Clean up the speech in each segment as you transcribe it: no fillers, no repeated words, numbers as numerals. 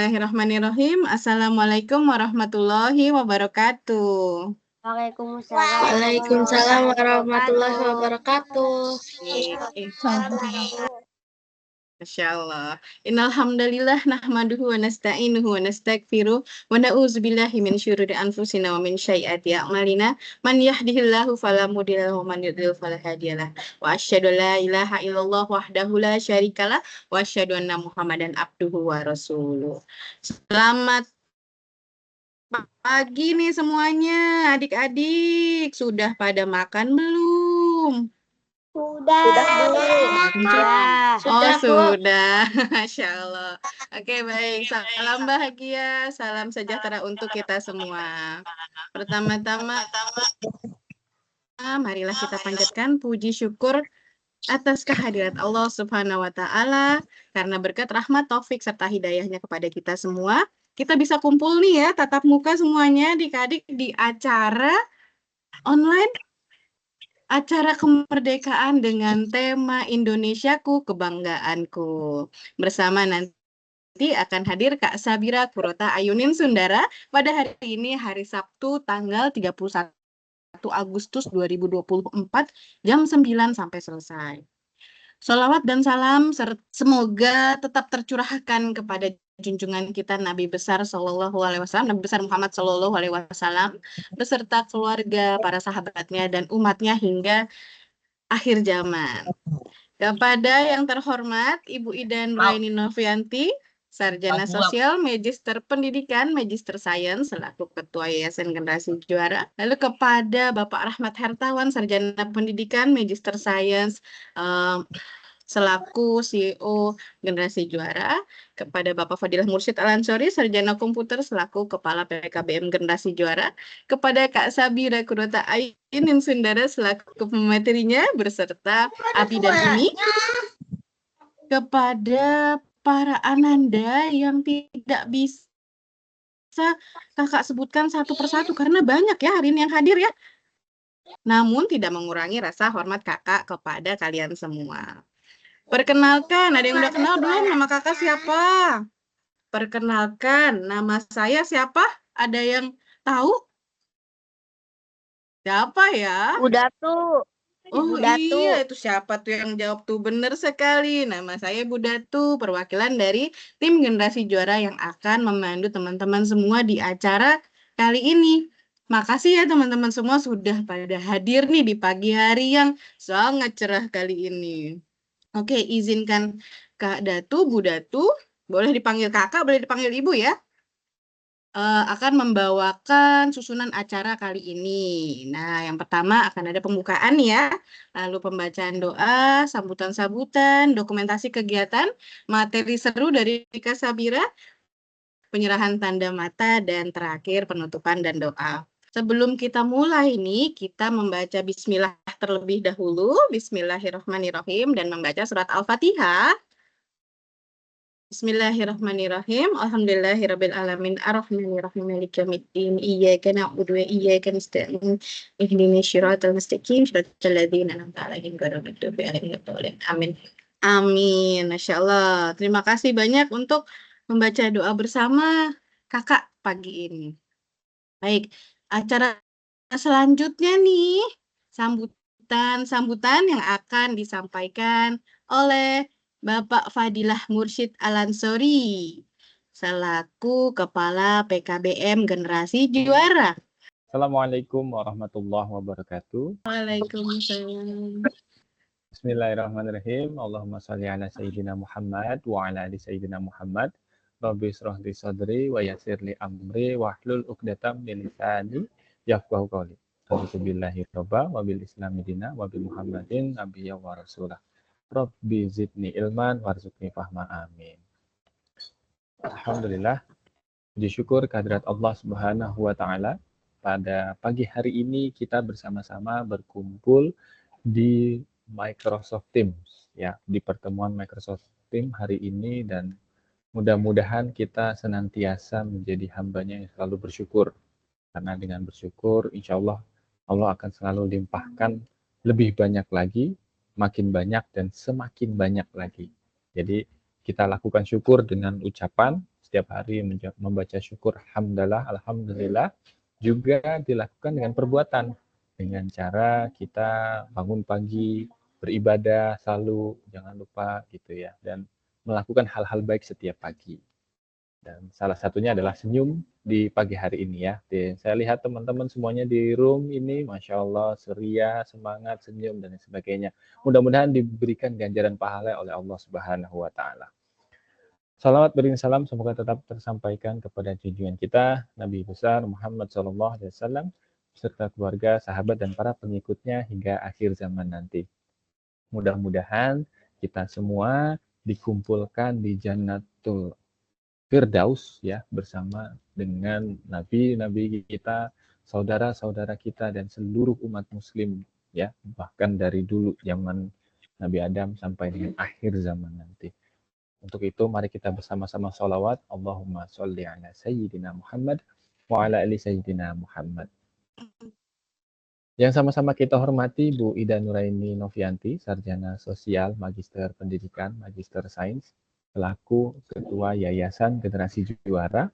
Bismillahirrahmanirrahim. Assalamualaikum warahmatullahi wabarakatuh. Waalaikumsalam warahmatullahi wabarakatuh. Masya Allah. Innalhamdulillah nahmaduhu wa nasta'inuhu wa nasta'gfiruh wa na'udzubillahi min syururi anfusina wa min syai'ati a'malina man yahdihillahu fala mudilla lahu wa man yudlil fala hadiyalah wa asyhadu la ilaha illallah wahdahu la syarikalah wa asyhadu anna Muhammadan abduhu wa rasuluh. Selamat pagi nih semuanya, adik-adik. Sudah pada makan belum? Sudah, Bu. Oh, sudah. Masya Allah. Oke, baik. Salam bahagia, salam sejahtera untuk kita semua. Pertama-tama, marilah kita panjatkan puji syukur atas kehadirat Allah Subhanahu wa Ta'ala, karena berkat rahmat, taufik, serta hidayahnya kepada kita semua. Kita bisa kumpul nih ya, tatap muka semuanya, adik-adik, di acara online, acara kemerdekaan dengan tema Indonesiaku, Kebanggaanku. Bersama nanti akan hadir Kak Sabira Kurota Ayunin Sundara pada hari ini, hari Sabtu, tanggal 31 Agustus 2024, jam 9 sampai selesai. Sholawat dan salam semoga tetap tercurahkan kepada junjungan kita Nabi besar Shallallahu Alaihi Wasallam, Nabi besar Muhammad Shallallahu Alaihi Wasallam, beserta keluarga, para sahabatnya dan umatnya hingga akhir zaman. Kepada yang terhormat Ibu Ida Nuraini Novianti, Sarjana Sosial, Magister Pendidikan, Magister Sains, selaku Ketua Yayasan Generasi Juara. Lalu kepada Bapak Rahmat Hertawan, Sarjana Pendidikan, Magister Sains, selaku CEO Generasi Juara. Kepada Bapak Fadilah Mursyid Al-Ansori, Sarjana Komputer, selaku Kepala PKBM Generasi Juara. Kepada Kak Sabira Kurota Ayunin Sundara, selaku pematerinya, beserta Abi dan Umi. Kepada para ananda yang tidak bisa kakak sebutkan satu persatu, karena banyak ya hari ini yang hadir ya. Namun tidak mengurangi rasa hormat kakak kepada kalian semua. Perkenalkan, ada yang udah kenal belum? Nama kakak siapa? Perkenalkan, nama saya siapa? Ada yang tahu? Siapa ya? Udah tuh. Oh iya, itu siapa tuh yang jawab tuh? Bener sekali. Nama saya Budatu, perwakilan dari tim Generasi Juara yang akan memandu teman-teman semua di acara kali ini. Makasih ya teman-teman semua sudah pada hadir nih di pagi hari yang sangat cerah kali ini. Oke, izinkan Kak Datu, Bu Datu, boleh dipanggil kakak, boleh dipanggil ibu ya, akan membawakan susunan acara kali ini. Nah, yang pertama akan ada pembukaan ya, lalu pembacaan doa, sambutan-sambutan, dokumentasi kegiatan, materi seru dari Kak Sabira, penyerahan tanda mata, dan terakhir penutupan dan doa. Sebelum kita mulai nih, kita membaca bismillah terlebih dahulu. Bismillahirrahmanirrahim, dan membaca surat Al-Fatihah. Bismillahirrahmanirrahim. Alhamdulillahirabbil alamin arrahmanirrahim maliki yaumiddin iyyaka na'budu wa iyyaka nasta'in ihdinas siratal mustaqim siratal ladzina an'amta 'alaihim ghairil maghdubi 'alaihim waladdallin. Amin. Amin. Masyaallah. Terima kasih banyak untuk membaca doa bersama kakak pagi ini. Baik, acara selanjutnya nih, sambutan yang akan disampaikan oleh Bapak Fadilah Mursyid Al-Ansori, selaku Kepala PKBM Generasi Juara. Assalamualaikum warahmatullahi wabarakatuh. Waalaikumsalam. Bismillahirrahmanirrahim. Allahumma shalli ala sayyidina Muhammad wa ala ali sayyidina Muhammad. Rabbi israh li sadri wa yassir li amri wahlul 'uqdatam min lisani yafqahu qawli. A'udzu billahi robba wa bil islami dina wa bi Muhammadin nabiyya wa rasulah. Rabbi zidni ilman warzuqni fahma. Amin. Alhamdulillah, puji syukur kehadirat Allah Subhanahu wa taala. Pada pagi hari ini kita bersama-sama berkumpul di Microsoft Teams ya, di pertemuan Microsoft Teams hari ini, dan mudah-mudahan kita senantiasa menjadi hambanya yang selalu bersyukur, karena dengan bersyukur insya Allah Allah akan selalu limpahkan lebih banyak lagi, makin banyak dan semakin banyak lagi. Jadi kita lakukan syukur dengan ucapan setiap hari membaca syukur hamdalah, alhamdulillah, juga dilakukan dengan perbuatan. Dengan cara kita bangun pagi, beribadah selalu, jangan lupa gitu ya. Dan melakukan hal-hal baik setiap pagi. Dan salah satunya adalah senyum di pagi hari ini ya. Saya lihat teman-teman semuanya di room ini, Masya Allah, ceria, semangat, senyum, dan sebagainya. Mudah-mudahan diberikan ganjaran pahala oleh Allah Subhanahu wa Ta'ala. Salawat beriring salam semoga tetap tersampaikan kepada junjungan kita Nabi besar Muhammad SAW serta keluarga, sahabat dan para pengikutnya hingga akhir zaman nanti. Mudah-mudahan kita semua dikumpulkan di Jannatul Firdaus ya bersama dengan nabi-nabi kita, saudara-saudara kita dan seluruh umat muslim ya, bahkan dari dulu zaman Nabi Adam sampai dengan akhir zaman nanti. Untuk itu mari kita bersama-sama sholawat. Allahumma sholli ala Sayyidina Muhammad wa ala ali Sayyidina Muhammad. Yang sama-sama kita hormati Bu Ida Nuraini Novianti, Sarjana Sosial, Magister Pendidikan, Magister Sains, selaku Ketua Yayasan Generasi Juara.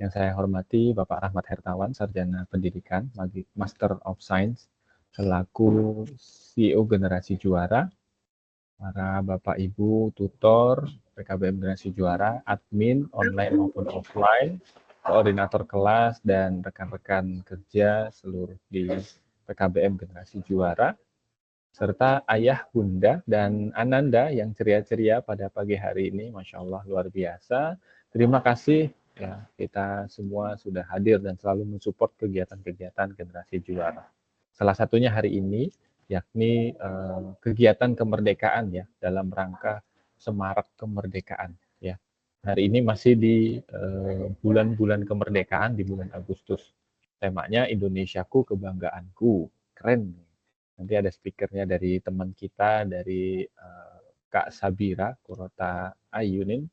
Yang saya hormati Bapak Rahmat Hertawan, Sarjana Pendidikan, Master of Science, selaku CEO Generasi Juara. Para Bapak Ibu tutor PKBM Generasi Juara, admin online maupun offline, koordinator kelas dan rekan-rekan kerja seluruh di PKBM Generasi Juara, serta ayah, bunda, dan ananda yang ceria-ceria pada pagi hari ini, Masya Allah luar biasa. Terima kasih ya, kita semua sudah hadir dan selalu mensupport kegiatan-kegiatan Generasi Juara. Salah satunya hari ini yakni kegiatan kemerdekaan ya dalam rangka Semarak Kemerdekaan ya. Hari ini masih di bulan-bulan kemerdekaan di bulan Agustus. Temanya Indonesiaku Kebanggaanku. Keren. Nanti ada speakernya dari teman kita dari Kak Sabira Kurota Ayunin.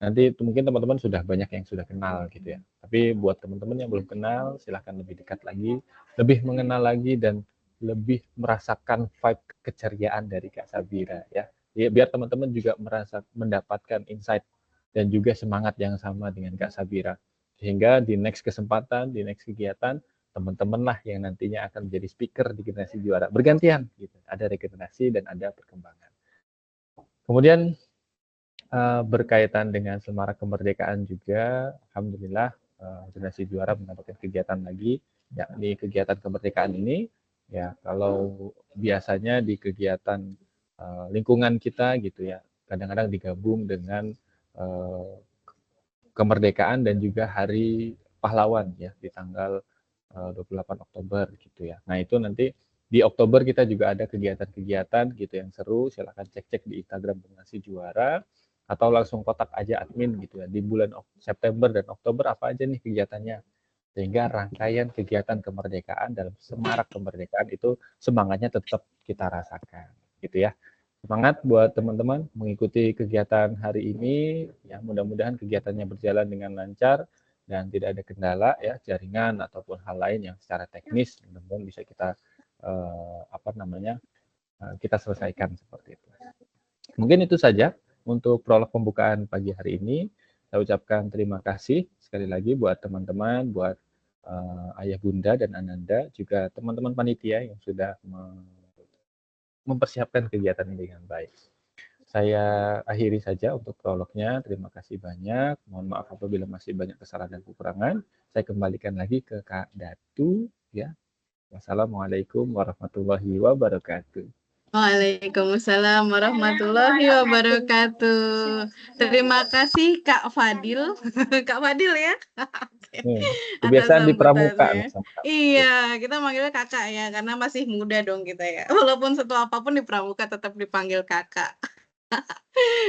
Nanti mungkin teman-teman sudah banyak yang sudah kenal gitu ya. Tapi buat teman-teman yang belum kenal silahkan lebih dekat lagi, lebih mengenal lagi dan lebih merasakan vibe keceriaan dari Kak Sabira ya. Biar teman-teman juga merasa mendapatkan insight dan juga semangat yang sama dengan Kak Sabira. Sehingga di next kesempatan, di next kegiatan, teman-teman lah yang nantinya akan menjadi speaker di Generasi Juara. Bergantian gitu. Ada regenerasi dan ada perkembangan. Kemudian berkaitan dengan Semarak Kemerdekaan juga, alhamdulillah Generasi Juara mendapatkan kegiatan lagi, yakni kegiatan kemerdekaan ini. Ya, kalau biasanya di kegiatan lingkungan kita gitu ya, kadang-kadang digabung dengan kemerdekaan dan juga Hari Pahlawan ya di tanggal 28 Oktober gitu ya. Nah, itu nanti di Oktober kita juga ada kegiatan-kegiatan gitu yang seru, silahkan cek-cek di Instagram Generasi Juara atau langsung kontak aja admin gitu ya. Di bulan September dan Oktober apa aja nih kegiatannya. Sehingga rangkaian kegiatan kemerdekaan dalam Semarak Kemerdekaan itu semangatnya tetap kita rasakan gitu ya. Semangat buat teman-teman mengikuti kegiatan hari ini ya, mudah-mudahan kegiatannya berjalan dengan lancar dan tidak ada kendala ya, jaringan ataupun hal lain yang secara teknis mudah-mudahan bisa kita kita selesaikan seperti itu. Mungkin itu saja untuk prolog pembukaan pagi hari ini. Saya ucapkan terima kasih sekali lagi buat teman-teman, buat ayah bunda dan ananda, juga teman-teman panitia yang sudah mempersiapkan kegiatan ini dengan baik. Saya akhiri saja untuk prolognya. Terima kasih banyak. Mohon maaf apabila masih banyak kesalahan dan kekurangan. Saya kembalikan lagi ke Kak Datu ya. Wassalamualaikum warahmatullahi wabarakatuh. Waalaikumsalam warahmatullahi wabarakatuh. Terima kasih Kak Fadil. Kak Fadil ya. Kebiasaan di pramuka. Iya, kita manggilnya kakak ya, karena masih muda dong kita ya. Walaupun setua apapun di pramuka tetap dipanggil kakak.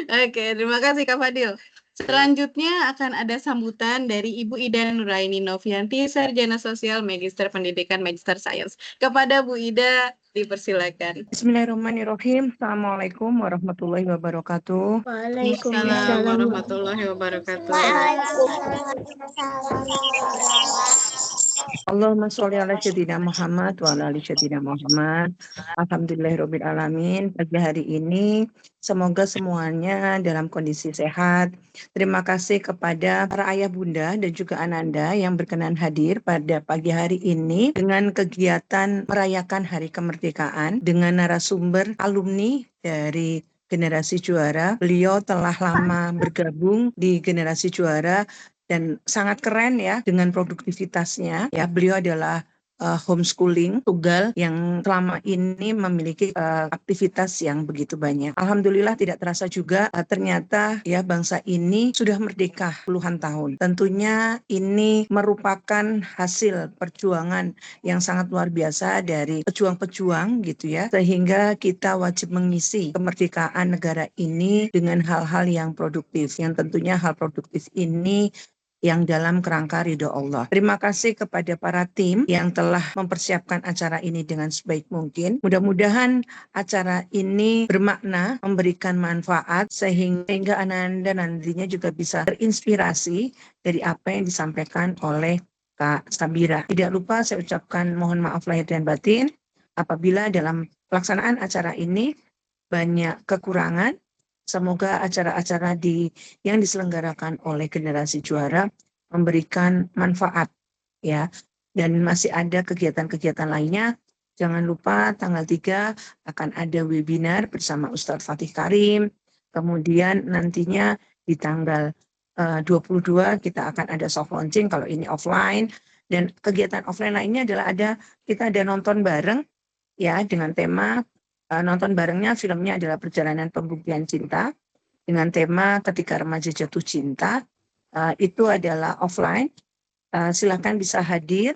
Oke, terima kasih Kak Fadil. Selanjutnya akan ada sambutan dari Ibu Ida Nuraini Novianti, Sarjana Sosial, Magister Pendidikan, Magister Sains. Kepada Bu Ida, dipersilakan. Bismillahirrahmanirrahim. Assalamualaikum warahmatullahi wabarakatuh. Waalaikumsalam warahmatullahi wabarakatuh. Allahumma sholli ala sayyidina Muhammad wa ala ali sayyidina Muhammad. Alhamdulillahirabbil alamin. Pagi hari ini semoga semuanya dalam kondisi sehat. Terima kasih kepada para ayah bunda dan juga ananda yang berkenan hadir pada pagi hari ini dengan kegiatan merayakan Hari Kemerdekaan dengan narasumber alumni dari Generasi Juara. Beliau telah lama bergabung di Generasi Juara dan sangat keren ya dengan produktivitasnya. Ya, beliau adalah homeschooling tunggal yang selama ini memiliki aktivitas yang begitu banyak. Alhamdulillah tidak terasa juga ternyata ya bangsa ini sudah merdeka puluhan tahun. Tentunya ini merupakan hasil perjuangan yang sangat luar biasa dari pejuang-pejuang gitu ya. Sehingga kita wajib mengisi kemerdekaan negara ini dengan hal-hal yang produktif. Yang tentunya hal produktif ini yang dalam kerangka ridho Allah. Terima kasih kepada para tim yang telah mempersiapkan acara ini dengan sebaik mungkin. Mudah-mudahan acara ini bermakna, memberikan manfaat, sehingga Ananda nantinya juga bisa terinspirasi dari apa yang disampaikan oleh Kak Sabira. Tidak lupa saya ucapkan mohon maaf lahir dan batin apabila dalam pelaksanaan acara ini banyak kekurangan. Semoga acara-acara yang diselenggarakan oleh Generasi Juara memberikan manfaat ya. Dan masih ada kegiatan-kegiatan lainnya. Jangan lupa tanggal 3 akan ada webinar bersama Ustadz Fatih Karim. Kemudian nantinya di tanggal 22 kita akan ada soft launching kalau ini offline. Dan kegiatan offline lainnya adalah kita ada nonton bareng ya dengan tema nonton barengnya filmnya adalah Perjalanan Pembuktian Cinta dengan tema Ketika Remaja Jatuh Cinta. Itu adalah offline. Silakan bisa hadir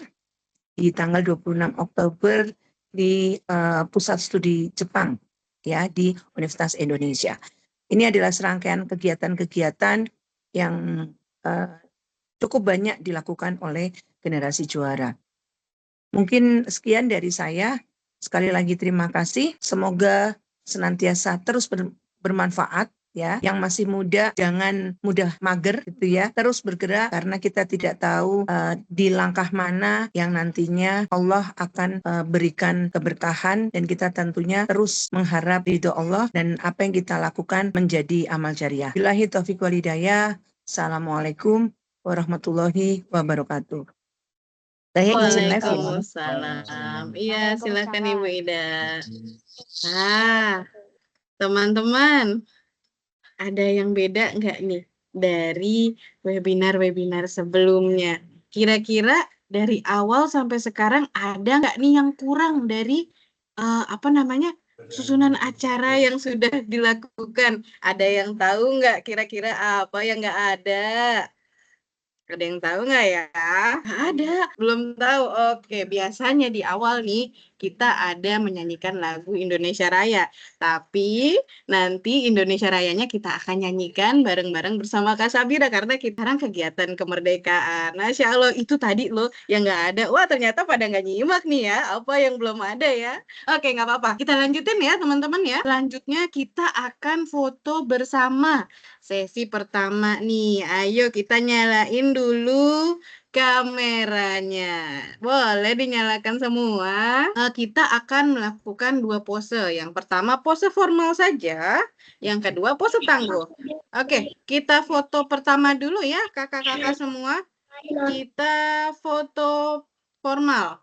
di tanggal 26 Oktober di Pusat Studi Jepang ya di Universitas Indonesia. Ini adalah serangkaian kegiatan-kegiatan yang cukup banyak dilakukan oleh Generasi Juara. Mungkin sekian dari saya. Sekali lagi terima kasih. Semoga senantiasa terus bermanfaat ya. Yang masih muda jangan mudah mager gitu ya. Terus bergerak karena kita tidak tahu di langkah mana yang nantinya Allah akan berikan keberkahan dan kita tentunya terus mengharap ridho Allah dan apa yang kita lakukan menjadi amal jariah. Billahi taufiq wal hidayah. Assalamualaikum warahmatullahi wabarakatuh. Saya izin live ya. Waalaikumsalam. Iya, silakan Ibu Ida. Teman-teman, ada yang beda nggak nih dari webinar-webinar sebelumnya? Kira-kira dari awal sampai sekarang ada nggak nih yang kurang dari susunan acara yang sudah dilakukan? Ada yang tahu nggak kira-kira apa yang nggak ada? Ada yang tahu nggak ya? Nggak ada, belum tahu. Oke, biasanya di awal nih kita ada menyanyikan lagu Indonesia Raya. Tapi nanti Indonesia Rayanya kita akan nyanyikan bareng-bareng bersama Kak Sabira karena kita sekarang kegiatan kemerdekaan. Masya Allah, itu tadi loh yang nggak ada. Wah, ternyata pada nggak nyimak nih ya, apa yang belum ada ya. Oke, nggak apa-apa. Kita lanjutin ya teman-teman ya. Selanjutnya kita akan foto bersama. Sesi pertama nih, ayo kita nyalain dulu kameranya. Boleh dinyalakan semua. Kita akan melakukan 2 pose. Yang pertama pose formal saja, yang kedua pose tangguh. Oke, kita foto pertama dulu ya kakak-kakak semua. Kita foto formal.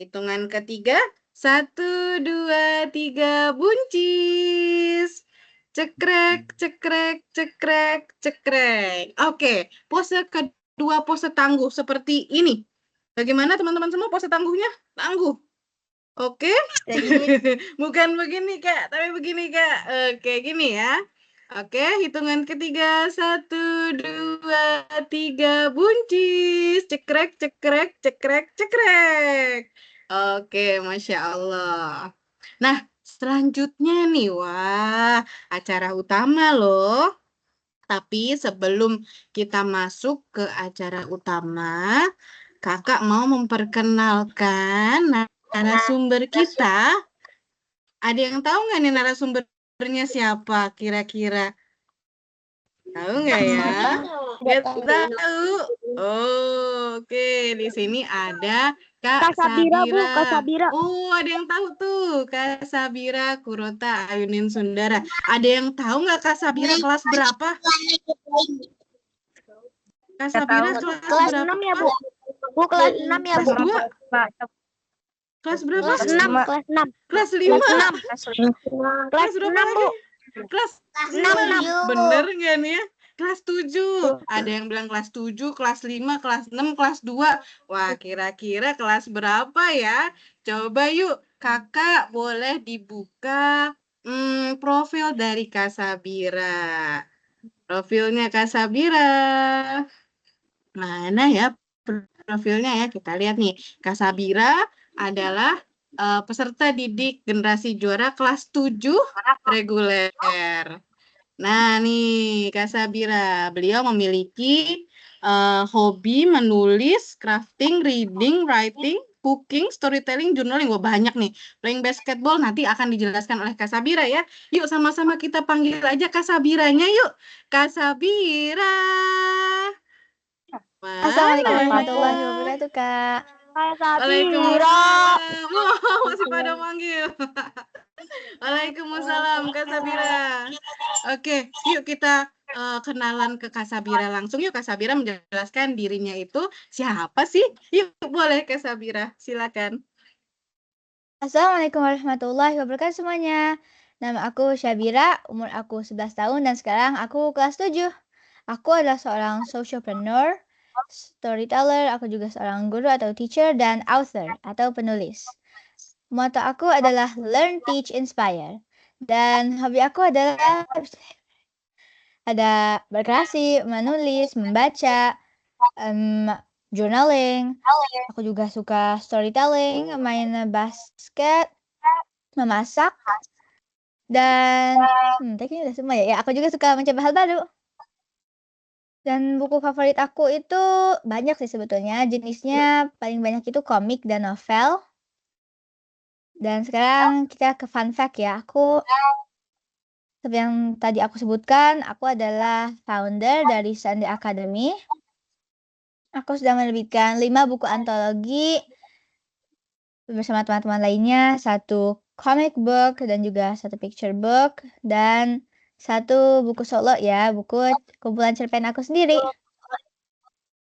Hitungan ketiga, 1, 2, 3, buncis. Cekrek, cekrek, cekrek, cekrek. Oke, pose kedua pose tangguh seperti ini. Bagaimana teman-teman semua pose tangguhnya? Tangguh. Oke? Bukan begini Kak, tapi begini Kak. Oke, gini ya. Oke, hitungan ketiga, 1, 2, 3, buncis. Cekrek, cekrek, cekrek, cekrek. Oke, Masya Allah. Nah, selanjutnya nih, wah, acara utama loh. Tapi sebelum kita masuk ke acara utama, kakak mau memperkenalkan narasumber kita. Ada yang tahu nggak nih narasumbernya siapa kira-kira? Tahu nggak ya? Nggak tahu. Oh, oke. Di sini ada Kak Kak Sabira, Bu. Sabira. Kak Sabira. Oh, ada yang tahu tuh. Kak Sabira Kurota Ayunin Sundara. Ada yang tahu nggak Kak Sabira kelas berapa? Kak Sabira kelas Kelas berapa? 6 ya, Bu. Bu, kelas 6 ya, Kelas Bu. 2? Kelas berapa? Kelas 6, kelas 6. Kelas 5? Kelas berapa 6, Bu. lagi? Kelas 6. 6. Bener nggak nih ya? Kelas 7. Ada yang bilang kelas 7, kelas 5, kelas 6, kelas 2. Wah, kira-kira kelas berapa ya? Coba yuk, Kakak boleh dibuka profil dari Kak Sabira. Profilnya Kak Sabira. Mana ya profilnya ya? Kita lihat nih. Kak Sabira adalah peserta didik generasi juara kelas 7 reguler. Nah, nih Kak Sabira, beliau memiliki hobi menulis, crafting, reading, writing, cooking, storytelling, journaling. Wah, banyak nih. Playing basketball nanti akan dijelaskan oleh Kak Sabira ya. Yuk sama-sama kita panggil aja Kak Sabiranya yuk. Kak Sabira. Assalamualaikum Mana warahmatullahi ya? wabarakatuh, Kak. Kak Sabira. Waalaikumsalam. Wah, masih pada manggil. Waalaikumsalam Kak Sabira. Oke, yuk kita kenalan ke Kak Sabira langsung. Yuk Kak Sabira menjelaskan dirinya itu siapa sih? Yuk boleh Kak Sabira, silakan. Assalamualaikum warahmatullahi wabarakatuh semuanya. Nama aku Syabira, umur aku 11 tahun dan sekarang aku kelas 7. Aku adalah seorang socialpreneur, storyteller, aku juga seorang guru atau teacher dan author atau penulis. Motto aku adalah learn, teach, inspire. Dan hobi aku adalah ada berkreasi, menulis, membaca, journaling. Aku juga suka storytelling, main basket, memasak, dan kayaknya udah semua ya. Ya, aku juga suka mencoba hal baru. Dan buku favorit aku itu banyak sih sebetulnya. Jenisnya paling banyak itu komik dan novel. Dan sekarang kita ke fun fact ya. Aku seperti yang tadi aku sebutkan, aku adalah founder dari Sunday Academy. Aku sudah menerbitkan 5 buku antologi bersama teman-teman lainnya, 1 comic book dan juga 1 picture book dan 1 buku solo ya, buku kumpulan cerpen aku sendiri.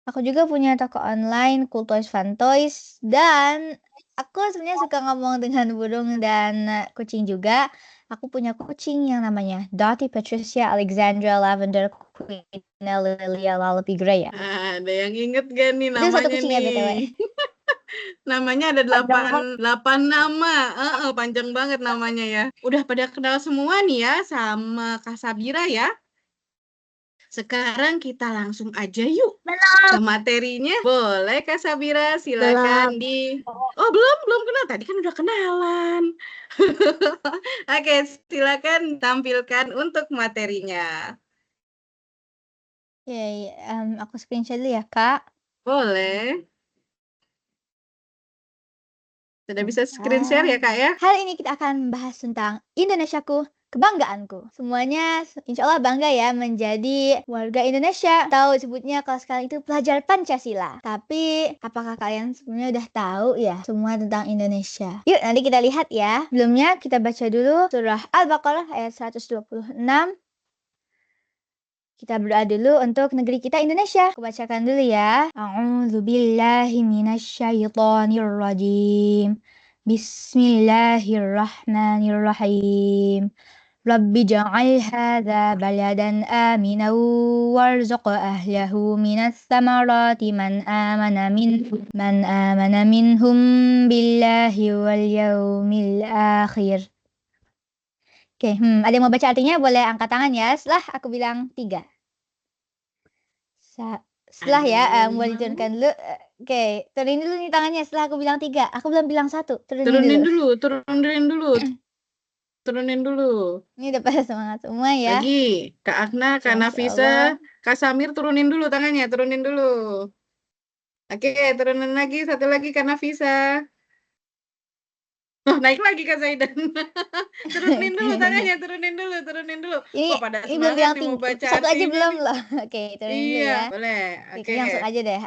Aku juga punya toko online Cool Toys Fun Toys dan aku sebenarnya suka ngomong dengan burung dan kucing juga. Aku punya kucing yang namanya Dottie Patricia Alexandra Lavender Queen Lilia Lalapi Gray ya. Ada yang inget gak nih Itu 1 namanya kucing ya BTW. nih? Namanya ada 8 nama. Panjang banget namanya ya. Udah pada kenal semua nih ya sama Kak Sabira ya. Sekarang kita langsung aja yuk ke materinya. Boleh Kak Sabira, silakan Oh, belum kenal. Tadi kan udah kenalan. Oke, silakan tampilkan untuk materinya. Oke, aku screenshot dulu ya, Kak. Boleh. Sudah bisa screen share ya, Kak ya? Hari ini kita akan membahas tentang Indonesiaku, kebanggaanku. Semuanya insya Allah bangga ya menjadi warga Indonesia. Tahu sebutnya kalau sekarang itu pelajar Pancasila. Tapi apakah kalian sebenarnya udah tahu ya semua tentang Indonesia? Yuk nanti kita lihat ya. Sebelumnya kita baca dulu surah Al-Baqarah ayat 126. Kita berdoa dulu untuk negeri kita Indonesia. Aku bacakan dulu ya. A'udzubillahi minasyaitonirrajim. Bismillahirrahmanirrahim. Rabbi ja'al hadza baladan aminan warzuq ahlahu minas samarati man amana minhum billahi wal yaumil akhir. Oke, ada yang mau baca artinya boleh angkat tangan ya setelah aku bilang 3. Setelah ya, boleh diturunkan dulu. Oke, turunin dulu nih tangannya setelah aku bilang 3. Aku belum bilang 1. Turunin dulu. Turunin dulu. Ini udah pada semangat semua ya. Lagi, Kak Agna, Kak Nafisa, Kak Samir turunin dulu tangannya, turunin dulu. Oke, turunin lagi, satu lagi Kak Nafisa. Oh, naik lagi Kak Zaidan. Turunin dulu tangannya, turunin dulu. Ini, Wah, pada ini belum semangat bilang nih mau tinggi. baca Satu aja artinya belum nih. loh. Oke, turunin dulu Iya, ya. boleh. Oke, Oke. kayaknya langsung aja deh.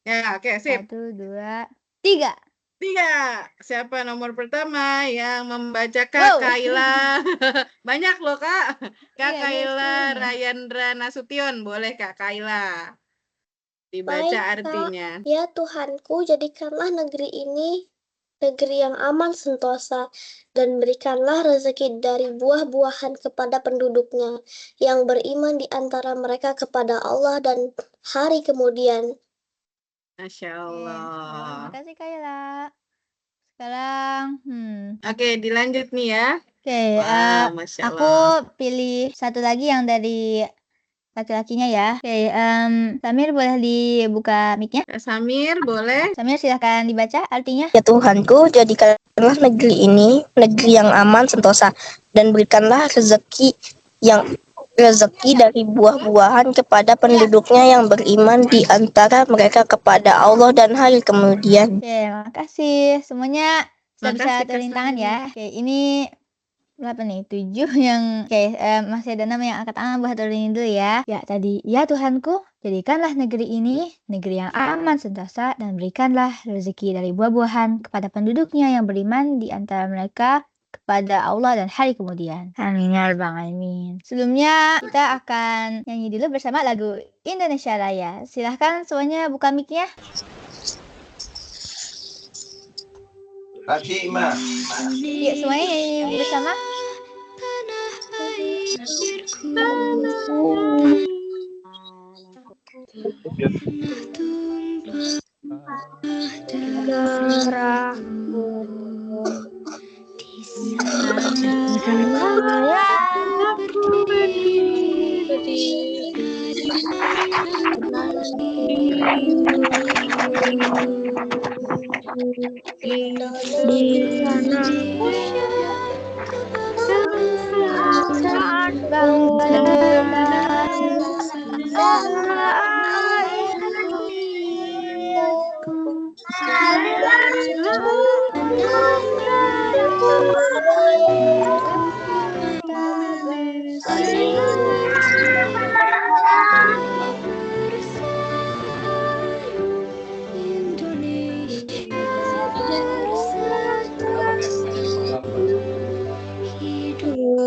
Ya, oke, sip. 1, 2, 3. 3. Siapa nomor pertama yang membaca Kak Wow. Kaila? Banyak loh, Kak. Kak Iya, ini 10 Kaila nih. Rayandra Nasution. Boleh Kak Kaila. Dibaca Baik, Kak. artinya. Ya Tuhanku, jadikanlah negeri ini negeri yang aman sentosa, dan berikanlah rezeki dari buah-buahan kepada penduduknya, yang beriman di antara mereka kepada Allah dan hari kemudian. Masya Oke, Allah. makasih Kayla. Sekarang, Oke, dilanjut nih ya. Oke, Wah, Masya aku Allah. pilih satu lagi yang dari laki-lakinya ya. Oke, Samir boleh dibuka mic-nya? Kak Samir, boleh? Samir silahkan dibaca artinya. Ya Tuhanku, jadikanlah negeri ini negeri yang aman sentosa, dan berikanlah rezeki dari buah-buahan kepada penduduknya yang beriman di antara mereka kepada Allah dan hari kemudian. Oke, makasih. Semuanya sudah bisa Makasih, Kak turunin tangan Samir. ya. Oke, ini berapa nih? 7 yang masih ada 6 yang angkat tangan buat turunin dulu ya. Ya, tadi, ya Tuhanku, jadikanlah negeri ini negeri yang aman sentosa, dan berikanlah rezeki dari buah-buahan kepada penduduknya yang beriman di antara mereka kepada Allah dan hari kemudian. Amin ya rabbal alamin. Sebelumnya kita akan nyanyi dulu bersama lagu Indonesia Raya. Silahkan semuanya buka mic-nya. Fatimah. Yuk semuanya nyanyi bersama.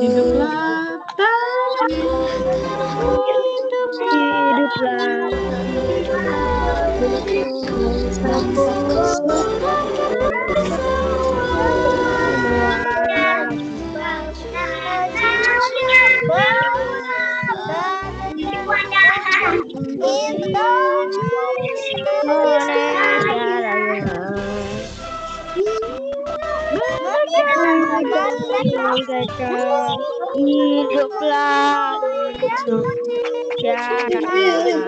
Hiduplah Hiduplah Indonesia Raya.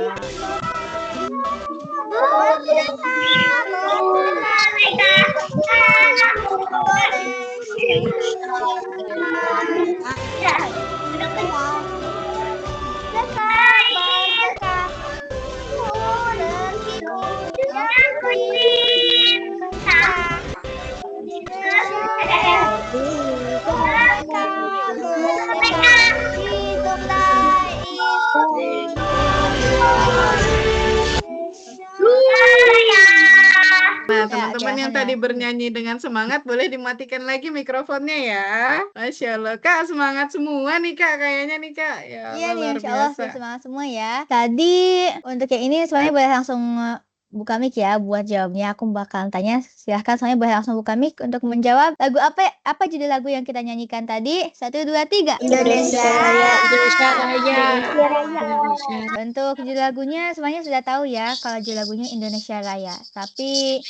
Nah, Ya, teman-teman oke, yang Hana. tadi bernyanyi dengan semangat boleh dimatikan lagi mikrofonnya ya. Masya Allah, Kak, semangat semua nih Kak, kayaknya nih Kak. Ya Iya Allah, nih, luar Insya Allah biasa. sudah semangat semua ya. Tadi untuk yang ini semuanya boleh langsung buka mic ya buat jawabnya. Aku bakalan tanya, silahkan semuanya boleh langsung buka mic untuk menjawab lagu apa judul lagu yang kita nyanyikan tadi. 1, 2, 3. Indonesia Raya, Indonesia Raya. Untuk judul lagunya semuanya sudah tahu ya kalau judul lagunya Indonesia Raya. Tapi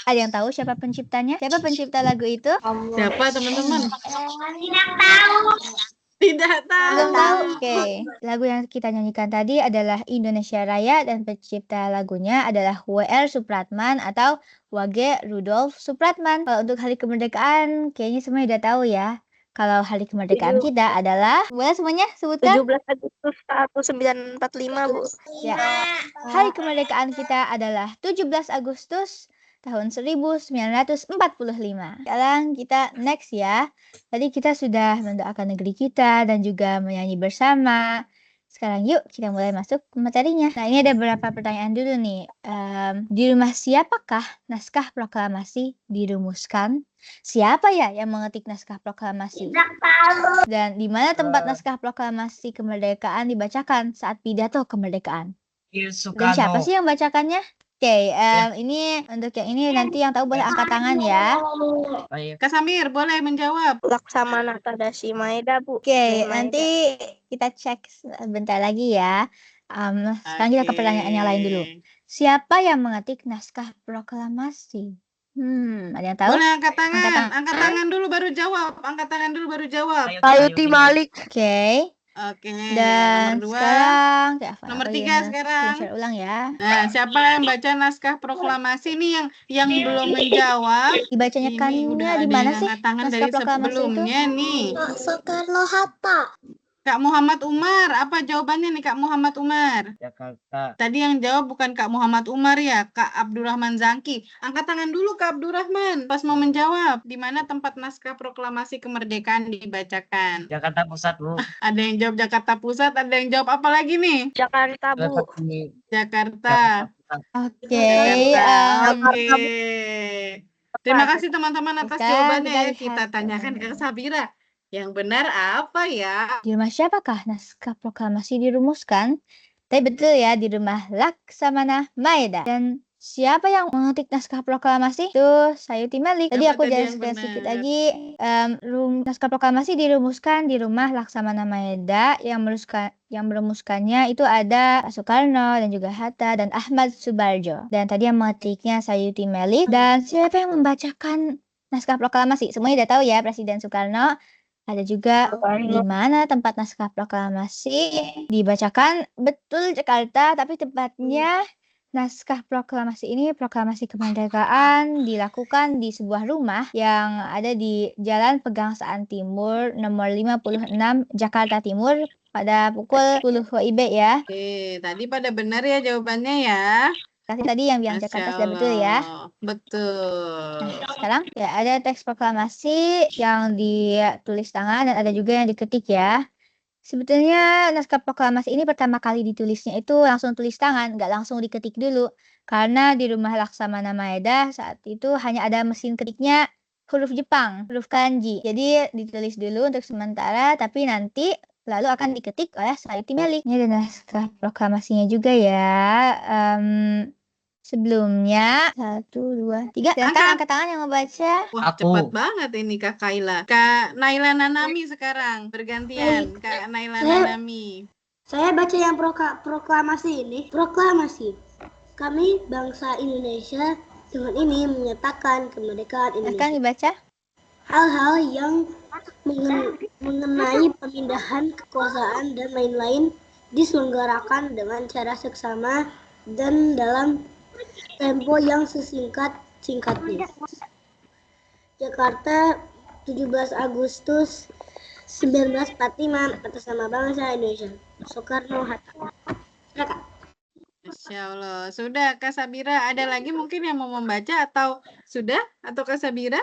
ada yang tahu siapa penciptanya? Siapa pencipta lagu itu? Siapa teman-teman? Tidak tahu. Belum tahu. Oke. Lagu yang kita nyanyikan tadi adalah Indonesia Raya dan pencipta lagunya adalah W.R. Supratman atau Wage Rudolf Supratman. Kalau untuk hari kemerdekaan kayaknya semuanya udah tahu ya. Kalau hari kemerdekaan kita adalah, boleh semuanya sebutkan? 17 Agustus 1945, Bu. Ya. Hari kemerdekaan kita adalah 17 Agustus tahun 1945. Sekarang kita next ya. Tadi kita sudah mendoakan negeri kita dan juga menyanyi bersama. Sekarang yuk kita mulai masuk ke materinya. Nah, ini ada beberapa pertanyaan dulu nih. Di rumah siapakah naskah proklamasi dirumuskan? Siapa ya yang mengetik naskah proklamasi? Dan di mana tempat naskah proklamasi kemerdekaan dibacakan saat pidato kemerdekaan? Dan siapa sih yang bacakannya? Oke, ini untuk yang ini nanti yang tahu boleh angkat tangan ya. Kak Samir boleh menjawab. Laksamana Tadashi Maeda, Bu. Oke, Dari Maeda. nanti kita cek sebentar lagi ya. Sekarang kita ke pertanyaan yang lain dulu. Siapa yang mengetik naskah proklamasi? Ada yang tahu? Boleh angkat tangan. Angkat tangan. Angkat tangan dulu baru jawab. Angkat tangan dulu baru jawab. Sayuti Malik. Oke. Oke. Dan Nomor 2. sekarang Nomor 3 sekarang. Screenshot ulang ya. Nah, siapa yang baca naskah proklamasi nih yang belum menjawab? Dibacakannya Ini udah di ada mana yang sih? angkat tangan naskah dari proklamasi itu? sebelumnya nih. Pak Soekarno-Hatta. Kak Muhammad Umar, apa jawabannya nih Kak Muhammad Umar? Jakarta. Tadi yang jawab bukan Kak Muhammad Umar ya, Kak Abdurrahman Zangki. Angkat tangan dulu Kak Abdurrahman pas mau menjawab. Di mana tempat naskah proklamasi kemerdekaan dibacakan? Jakarta Pusat, Bu. Ada yang jawab Jakarta Pusat, ada yang jawab apa lagi nih? Jakarta, Bu. Jakarta. Oke. Jakarta. Oke. Terima kasih teman-teman atas Sekarang jawabannya kita ya. lihat Kita tanyakan ke Sabira. Yang benar apa ya? Di rumah siapakah naskah proklamasi dirumuskan? Tapi betul ya, di rumah Laksamana Maeda. Dan siapa yang mengetik naskah proklamasi? Itu Sayuti Malik. Tadi Apa aku tadi yang jelaskan sedikit benar? lagi. Naskah proklamasi dirumuskan di rumah Laksamana Maeda. Yang merumuskannya itu ada Soekarno dan juga Hatta dan Ahmad Subarjo. Dan tadi yang mengetiknya Sayuti Malik. Dan siapa yang membacakan naskah proklamasi? Semuanya udah tahu ya, Presiden Soekarno. Ada juga di mana tempat naskah proklamasi dibacakan? Betul Jakarta, tapi tepatnya naskah proklamasi ini, proklamasi kemerdekaan, dilakukan di sebuah rumah yang ada di Jalan Pegangsaan Timur nomor 56 Jakarta Timur pada pukul 10 WIB ya. Oke, tadi pada benar ya jawabannya ya. Kasih tadi yang bilang Masya Jakarta sudah betul ya. Allah. Betul. Nah, sekarang ya ada teks proklamasi yang ditulis tangan dan ada juga yang diketik ya. Sebetulnya naskah proklamasi ini pertama kali ditulisnya itu langsung tulis tangan, nggak langsung diketik dulu. Karena di rumah Laksamana Maeda saat itu hanya ada mesin ketiknya huruf Jepang, huruf kanji. Jadi ditulis dulu untuk sementara, tapi nanti lalu akan diketik oleh Sayuti Malik. Ini ada naskah proklamasinya juga ya. Sebelumnya 1, 2, 3. Silakan angkat tangan yang membaca. Wah, Aku. cepat banget ini Kak Kaila. Kak Naila Nanami sekarang bergantian. Kak Naila Nanami. Saya baca yang proklamasi ini. Proklamasi. Kami bangsa Indonesia dengan ini menyatakan kemerdekaan Silakan Indonesia. dibaca. Hal-hal yang mengenai pemindahan kekuasaan dan lain-lain diselenggarakan dengan cara seksama dan dalam tempo yang sesingkat-singkatnya. Jakarta, 17 Agustus 1945, atas nama bangsa Indonesia. Soekarno-Hatta. Silakan. Masya Allah. Sudah Kak Sabira, ada lagi mungkin yang mau membaca atau sudah? Atau Kak Sabira?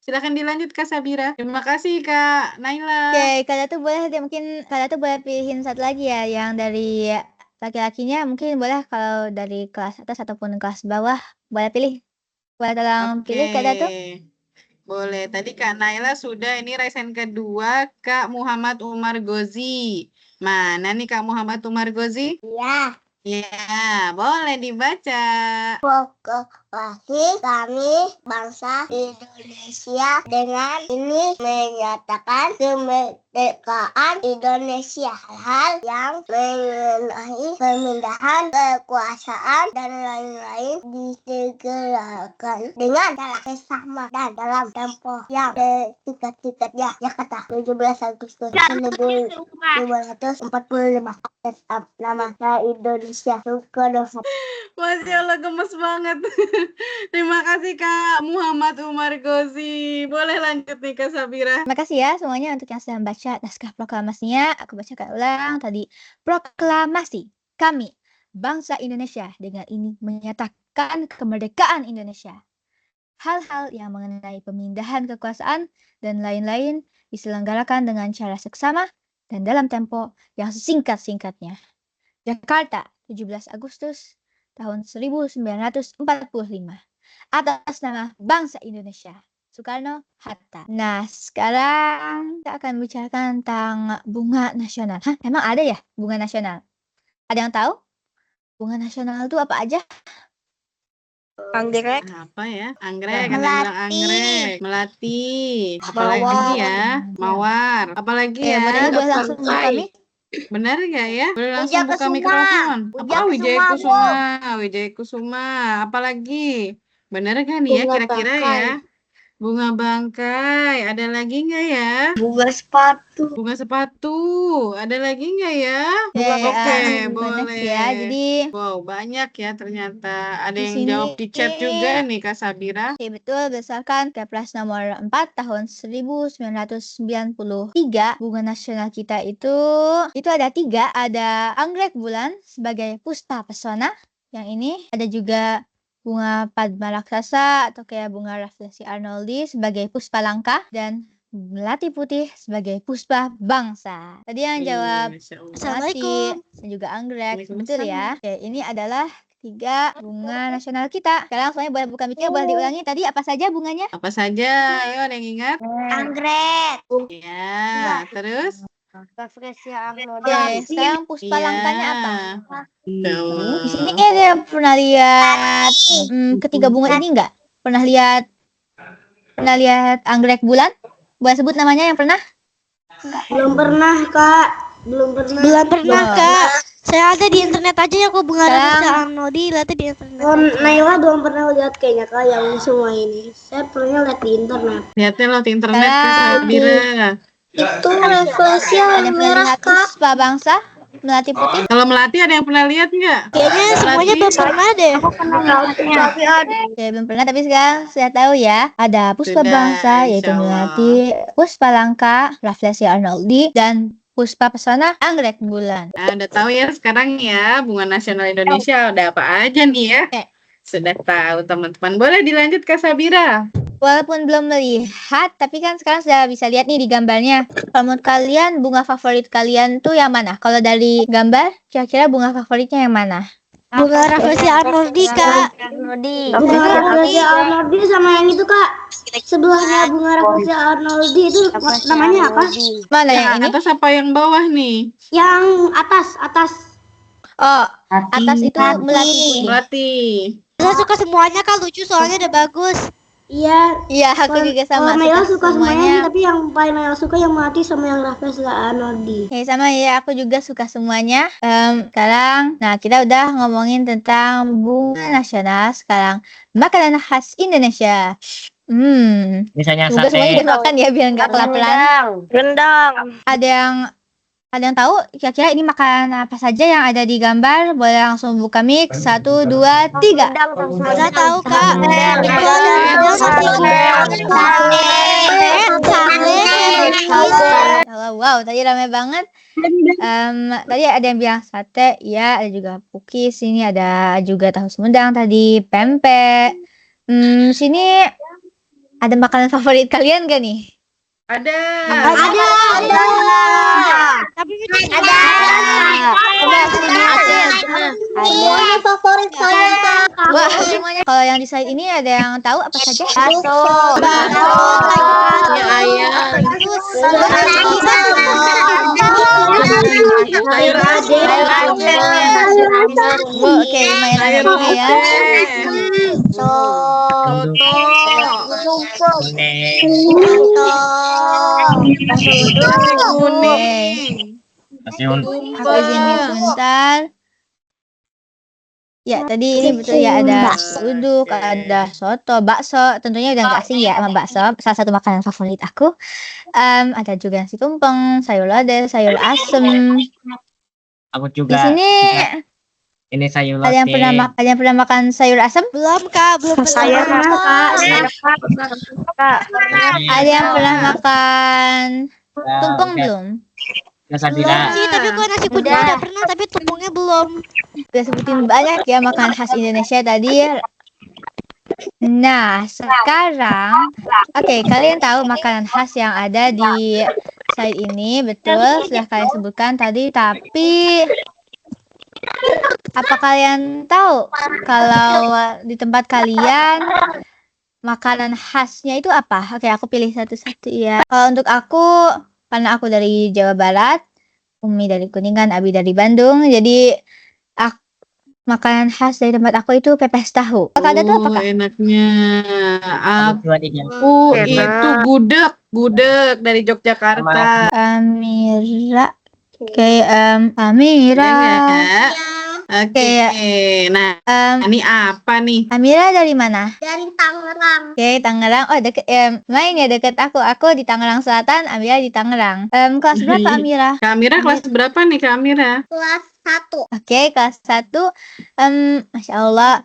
Silakan dilanjut Kak Sabira. Terima kasih Kak Naila. Oke, kalian tuh boleh pilihin satu lagi ya, yang dari laki-lakinya mungkin boleh, kalau dari kelas atas ataupun kelas bawah boleh pilih. Boleh tolong pilih Kak Datu? Boleh. Tadi Kak Naila sudah, ini resen kedua Kak Muhammad Umar Gozi. Mana nih Kak Muhammad Umar Gozi? Ya. Ya, boleh dibaca. Proklamasi kami bangsa Indonesia dengan ini menyatakan kemerdekaan Indonesia. Hal-hal yang mengenai pemindahan kekuasaan dan lain-lain disegerakan dengan cara bersama dan dalam tempo yang singkat-singkatnya. Jakarta, 17 Agustus 1945. Atas nama Indonesia. Soekarno-Hatta. Masya Allah, gemes banget. Terima kasih Kak Muhammad Umar Gozi. Boleh lanjut nih Kak Sabira. Terima kasih ya semuanya untuk yang sudah membaca naskah proklamasinya. Aku bacakan ulang tadi. Proklamasi kami, bangsa Indonesia, dengan ini menyatakan kemerdekaan Indonesia. hal-hal yang mengenai pemindahan kekuasaan dan lain-lain diselenggarakan dengan cara seksama dan dalam tempo yang sesingkat-singkatnya. Jakarta, 17 Agustus tahun 1945. Atas nama bangsa Indonesia, Soekarno-Hatta. Nah, sekarang kita akan bicarakan tentang bunga nasional. Hah, emang ada ya bunga nasional? Ada yang tahu? Bunga nasional itu apa aja? Anggrek, Apa ya? Anggrek, Nah, ada yang bilang anggrek, melati, apalagi ya? Mawar, apalagi ya? Boleh boleh langsung buka mic? Benar nggak ya? Boleh langsung Wijaya buka Kusuma. mikrofon. Apa? Wijaya Wijaya Kusuma, Kusuma, Wijaya Kusuma. Apalagi? Benar kan ya Bunga kira-kira bangkai. ya? Bunga bangkai. Ada lagi nggak ya? Bunga sepatu. Bunga sepatu. Ada lagi nggak ya? Ya, Oke, banyak boleh. ya. Jadi Wow, banyak ya ternyata. Ada di yang sini jawab di chat juga nih Kak Sabira. ya betul, berdasarkan Kepres nomor 4 tahun 1993, bunga nasional kita itu ada 3. Ada anggrek bulan sebagai puspa pesona. Yang ini ada juga bunga Padma Raksasa atau kayak bunga Rafflesia arnoldi sebagai puspa langka dan melati putih sebagai puspa bangsa. Tadi yang jawab Masya Allah. melati Assalamualaikum. dan juga anggrek. Waalaikumsalam. Betul ya. Oke, ini adalah 3 bunga nasional kita. Sekarang semuanya boleh buka mic-nya, boleh diulangi tadi apa saja bunganya? Apa saja? Ayo ada yang ingat? Anggrek. Ya, terus? Rafflesia Oke, arnoldi. sekarang puspa Iya. langkanya apa? Betul. Di sini ada yang pernah lihat ketiga bunga ini enggak? Pernah lihat anggrek bulan? Boleh sebut namanya yang pernah? Belum pernah, Kak. Belum pernah, Kak. Saya ada di internet aja ya kok bunga Sekarang- Rafflesia arnoldi, lihat di internet. Naila belum pernah lihat kayaknya Kak yang semua ini. Saya pernah lihat di internet. Lihatnya lewat internet Kak Sekarang- Sabira. Itu Rafflesia Ada yang pernah lihat puspa bangsa? Melati putih? Kalau melati ada yang pernah lihat nggak? Kayaknya semuanya belum pernah deh. Oke, belum pernah tapi sekarang saya tahu ya. Ada puspa Sudah, bangsa yaitu insya Allah. melati, puspa langka, Rafflesia arnoldi, dan puspa pesona anggrek bulan. Nah, udah tahu ya sekarang ya bunga nasional Indonesia ada apa aja nih ya? Sudah tahu teman-teman. Boleh dilanjut Kak Sabira? Walaupun belum melihat, tapi kan sekarang sudah bisa lihat nih di gambarnya. Kalau menurut kalian, bunga favorit kalian tuh yang mana? Kalau dari gambar, kira-kira bunga favoritnya yang mana? Bunga Rafflesia arnoldi, Kak. Bunga Rafflesia arnoldi sama yang itu, Kak. Sebelahnya bunga Rafflesia arnoldi itu namanya apa? Mana yang ini? Atas apa yang bawah nih? Yang atas. Oh, atas itu melati putih. Melati. Saya suka semuanya, Kak. Lucu soalnya udah bagus. Iya. Iya, aku juga sama. Naila suka semuanya, semuanya. tapi yang paling Naila suka yang melati sama yang Rafflesia arnoldi. Ya, sama ya, aku juga suka semuanya. Sekarang, nah kita udah ngomongin tentang bunga nasional. Sekarang, makanan khas Indonesia. Misalnya Semoga semuanya sate. dimakan ya biar nggak kelaparan. rendang, Ada yang tahu kira-kira ini makanan apa saja yang ada di gambar? Boleh langsung buka mic. 1, 2, 3. Saya tahu, Kak. Itu ada sate. Wow, tadi ramai banget. Tadi ada yang bilang sate, ya, ada juga pukis. Sini ada juga tahu Sumedang tadi, pempek. Sini ada makanan favorit kalian gak nih? Ada. Tapi Ada. semuanya favorit saya, Kak. Wah, semuanya. Kalau yang di slide ini ada yang tahu apa saja? Ya, ayam. Sayur Wow, oke, lumayan Sayur ramai ya. Soto. Kuning. Stasiun. Aku izin sebentar. Ya, tadi ini betul ya, ada uduk, ada soto, bakso. Tentunya udah nggak asing ya sama bakso. Salah satu makanan favorit aku. Ada juga nasi tumpeng, sayur lodeh, sayur asem. Aku Di juga. sini Ini sayur ada yang pernah makan sayur asem? Belum, Kak. Belum Saya pernah, Kak. Ada yang pernah makan tumpeng belum? Sabira. Sih, tapi kalau nasi kuning Udah. udah pernah, tapi tumpengnya belum. Udah sebutin banyak ya makanan khas Indonesia tadi. Nah, sekarang, oke, kalian tahu makanan khas yang ada di slide ini, betul, sudah kalian sebutkan tadi, tapi apa kalian tahu kalau di tempat kalian makanan khasnya itu apa? Oke, aku pilih satu-satu ya. Kalau untuk aku, karena aku dari Jawa Barat, Umi dari Kuningan, Abi dari Bandung, jadi makanan khas dari tempat aku itu pepes tahu. Kalau ada tuh Oh, apakah? enaknya. Aku 2, 3. Aku Enak. itu gudeg dari Yogyakarta. Amira. Oke, Amira. Iya nggak, Kak? Oke. Nah, ini apa nih? Amira dari mana? Dari Tangerang. Oke, Tangerang. Oh, deket, main ya deket aku. Aku di Tangerang Selatan, Amira di Tangerang. Kelas berapa Amira? Kak Amira kelas berapa nih, Kak Amira? Kelas 1. Oke, kelas 1. Masya Allah.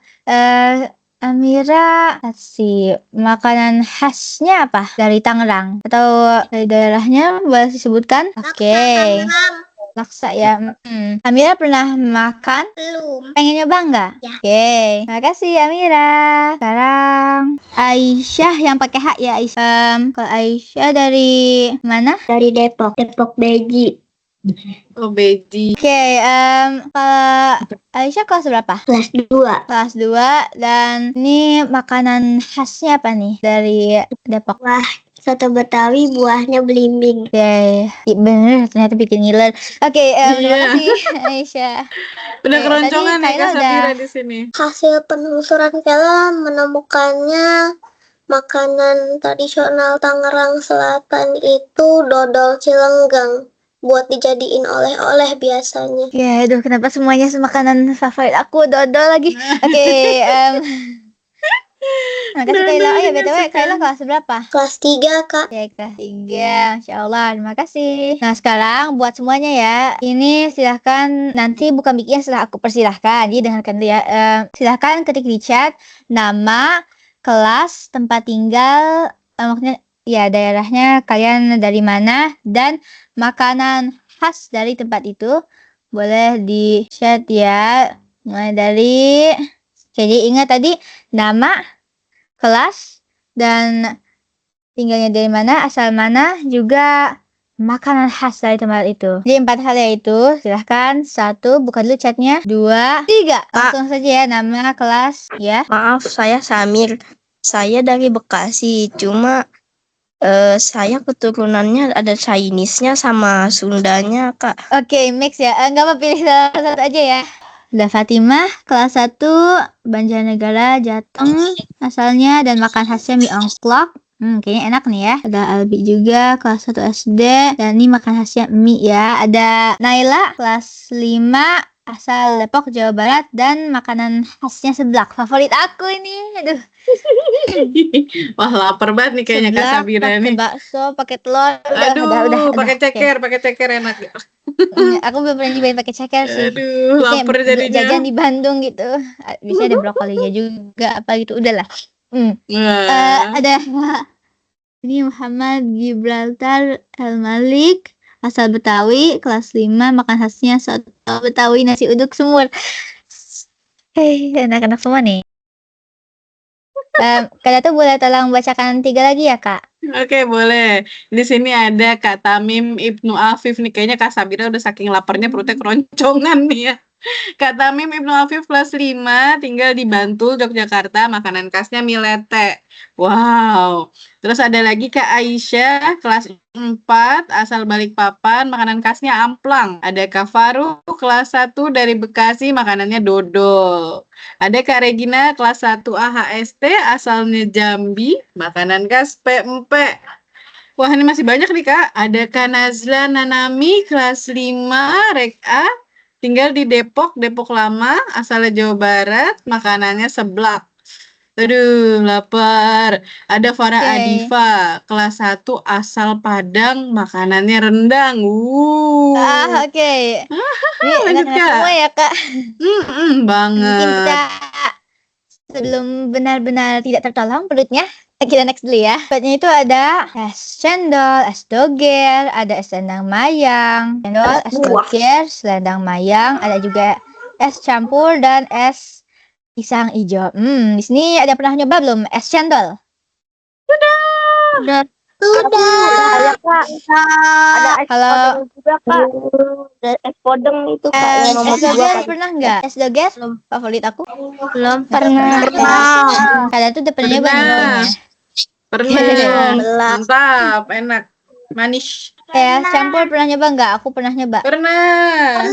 Amira, let's see, makanan khasnya apa dari Tangerang? Atau dari daerahnya boleh disebutkan? Oke, laksa ya. Amira pernah makan? Belum. Pengen nyoba nggak? Ya. Oke, makasih Amira. Sekarang Aisyah yang pakai H ya Aisyah. Kalau Aisyah dari mana? Dari Depok. Depok Beji. Oh, Beji. Oke, kalau Aisyah kelas berapa? Kelas 2. Kelas 2. Dan ini makanan khasnya apa nih dari Depok? Wah, soto Betawi buahnya belimbing. Oke, bener ternyata bikin ngiler. Oke, terima Iya. kasih Aisyah. Udah Oke, keroncongan tadi nih Kak Kayla Sabira udah- di sini. Hasil penelusuran Kela menemukannya makanan tradisional Tangerang Selatan itu dodol cilenggang buat dijadiin oleh-oleh biasanya. Oke, aduh kenapa semuanya makanan favorit aku dodol lagi. Oke, makasih Kayla. Oh ya, BTW Kayla kelas berapa? Kelas 3, Kak. Oke, kelas 3. Insya Allah, terima kasih. Nah, sekarang buat semuanya ya. Ini silahkan, nanti bukan bikin setelah aku persilahkan. Jadi dengarkan dulu ya. Silahkan ketik di chat nama, kelas, tempat tinggal, maksudnya ya daerahnya kalian dari mana, dan makanan khas dari tempat itu. Boleh di chat ya. Mulai dari, jadi ingat tadi nama, kelas, dan tinggalnya dari mana, asal mana, juga makanan khas dari tempat itu. Jadi 4 hal yaitu, silahkan. 1, buka dulu chatnya. 2, 3. Langsung saja ya, nama, kelas, ya. Maaf, saya Samir. Saya dari Bekasi. Cuma saya keturunannya ada Chinese-nya sama Sundanya, Kak. Oke, mix ya. Nggak apa pilih salah satu aja ya. Udah Fatimah, kelas 1, Banjarnegara, Jateng, asalnya, dan makan khasnya mie ongklok. Kayaknya enak nih ya. Ada Albi juga, kelas 1 SD, dan ini makan khasnya mie ya. Ada Naila, kelas 5, asal Depok, Jawa Barat, dan makanan khasnya seblak. Favorit aku ini. Aduh, Wah, lapar banget nih kayaknya Kak seblak Sabira pakai nih. bakso, pakai telur. Aduh, pakai Oke. ceker enak. Aku belum pernah nyobain pakai ceker sih. Aduh, Biasanya lapar jadinya. jajan di Bandung gitu. Bisa ada brokolinya juga apa gitu. Udahlah. Wah. Ada ini Muhammad Gibraltar Al-Malik, asal Betawi, kelas 5, makan khasnya soto Betawi nasi uduk sumur. Hei, anak-anak semua nih. Kak tuh boleh tolong bacakan 3 lagi ya, Kak? Oke, boleh. Di sini ada Kak Tamim Ibnu Afif nih. Kayaknya Kak Sabira udah saking laparnya perutnya keroncongan nih ya. Kak Tamim Ibnu Afif kelas 5, tinggal di Bantul, Yogyakarta. Makanan khasnya mie lete. Wow. Terus ada lagi Kak Aisyah kelas 4, asal Balikpapan. Makanan khasnya amplang. Ada Kak Faru kelas 1 dari Bekasi. Makanannya dodol. Ada Kak Regina kelas 1 AHST, asalnya Jambi. Makanan khas pempek. Wah, ini masih banyak nih Kak. Ada Kak Nazla Nanami kelas 5 Rek A, tinggal di Depok Lama, asalnya Jawa Barat. Makanannya seblak. Aduh, lapar. Ada Farah Oke. Adifa kelas 1 asal Padang. Makanannya rendang. Oke. Ini lanjut, enak-enak Kak. semua ya, Kak. Mungkin Banget. kita sebelum benar-benar tidak tertolong perutnya, kita next dulu ya. Perutnya itu ada es cendol, es doger, ada es selendang mayang, cendol, es doger, selendang mayang, ada juga es campur dan es Pisang hijau. Di sini ada pernah nyoba belum es cendol? Udah. Ada Kak. Ada es Kalau podeng juga Kak. Ada es podeng itu Kak yang es nomor 2 doger Kak. pernah nggak? Es doger favorit aku. Belum pernah. Kalian tuh udah pernah nyoba nih Pernah. kayaknya. Pernah. Mantap, enak. Manis. Es campur pernah nyoba nggak? Aku pernah nyoba. Pernah.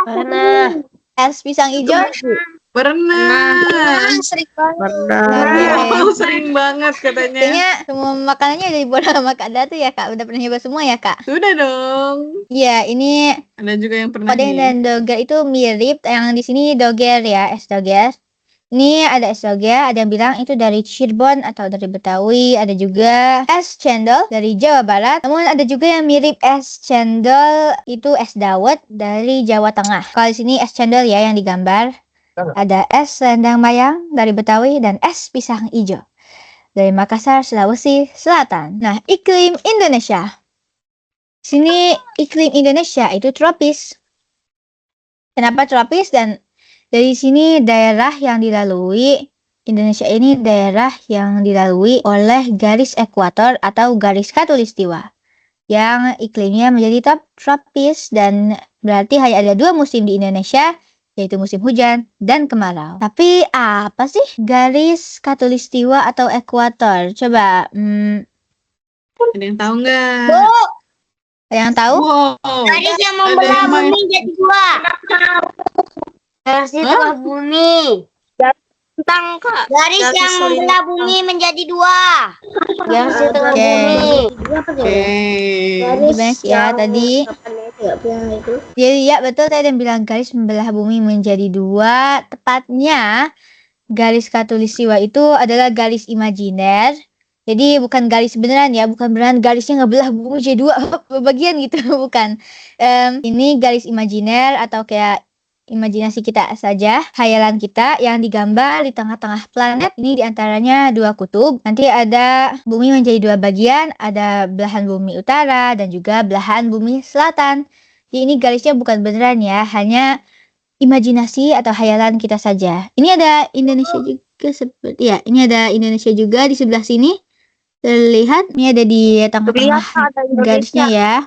Pernah. Es pisang hijau. Pernah. Sering banget. Wow, sering banget katanya. Kayaknya semua makanannya udah dibawa sama Kak Datu ya Kak. Udah pernah nyoba semua ya Kak? Sudah dong. Iya, ini Ada juga yang pernah podeng nih. dan doger itu mirip. Yang di sini doger ya, es doger. Ini ada es doger, ada yang bilang itu dari Cirebon atau dari Betawi. Ada juga es cendol dari Jawa Barat. Namun ada juga yang mirip es cendol itu es dawet dari Jawa Tengah. Kalau di sini es cendol ya yang digambar. Ada es selendang mayang dari Betawi dan es pisang hijau dari Makassar, Sulawesi Selatan. Nah, iklim Indonesia. Sini iklim Indonesia itu tropis. Kenapa tropis? Dan dari sini daerah yang dilalui, Indonesia ini daerah yang dilalui oleh garis ekuator atau garis khatulistiwa yang iklimnya menjadi tropis dan berarti hanya ada 2 musim di Indonesia, yaitu musim hujan dan kemarau. Tapi apa sih garis khatulistiwa atau ekuator? Coba, Ada yang tahu nggak? ada yang tahu? Wow. Garis yang Ada membelah yang main. bumi jadi 2. Garis di tengah bumi. Tentang Kak. Garis yang membelah bumi menjadi 2. Garis di tengah Oke. bumi. Oke. Gimana sih ya tadi? Jadi ya betul tadi yang bilang garis membelah bumi menjadi 2. Tepatnya garis khatulistiwa itu adalah garis imajiner. Jadi bukan garis beneran ya, bukan beneran garisnya ngebelah bumi jadi 2 bagian gitu, bukan. Ini garis imajiner atau kayak imajinasi kita saja, khayalan kita yang digambar di tengah-tengah planet. Ini diantaranya 2 kutub. Nanti ada bumi menjadi 2 bagian, ada belahan bumi utara dan juga belahan bumi selatan. Jadi ini garisnya bukan beneran ya, hanya imajinasi atau khayalan kita saja. Ini ada Indonesia juga seperti ya. Ini ada Indonesia juga di sebelah sini. Terlihat ini ada di tengah-tengah garisnya ya.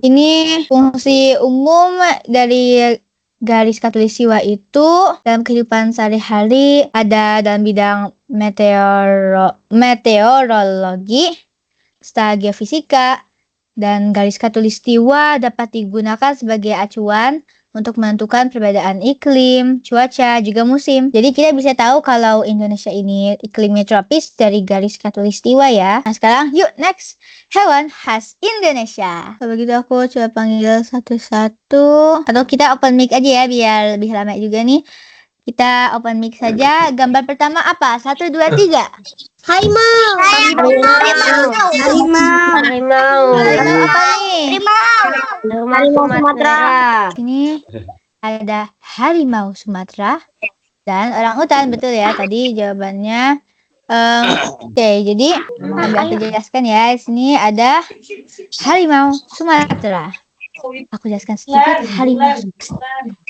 Ini fungsi umum dari garis khatulistiwa itu dalam kehidupan sehari-hari ada dalam bidang meteorologi, geofisika, dan garis khatulistiwa dapat digunakan sebagai acuan untuk menentukan perbedaan iklim, cuaca, juga musim. Jadi kita bisa tahu kalau Indonesia ini iklimnya tropis dari garis khatulistiwa ya. Nah sekarang yuk next. Hewan khas Indonesia. Kalau begitu aku coba panggil satu-satu. Atau kita open mic aja ya biar lebih lama juga nih. Kita open mic saja. Gambar pertama apa? 1, 2, 3. Harimau. Harimau apa nih? Harimau Sumatera. Ini ada harimau Sumatera dan orangutan, betul ya tadi jawabannya. Oke, jadi sambil aku jelaskan ya. Di sini ada harimau Sumatera. Aku jelaskan sedikit.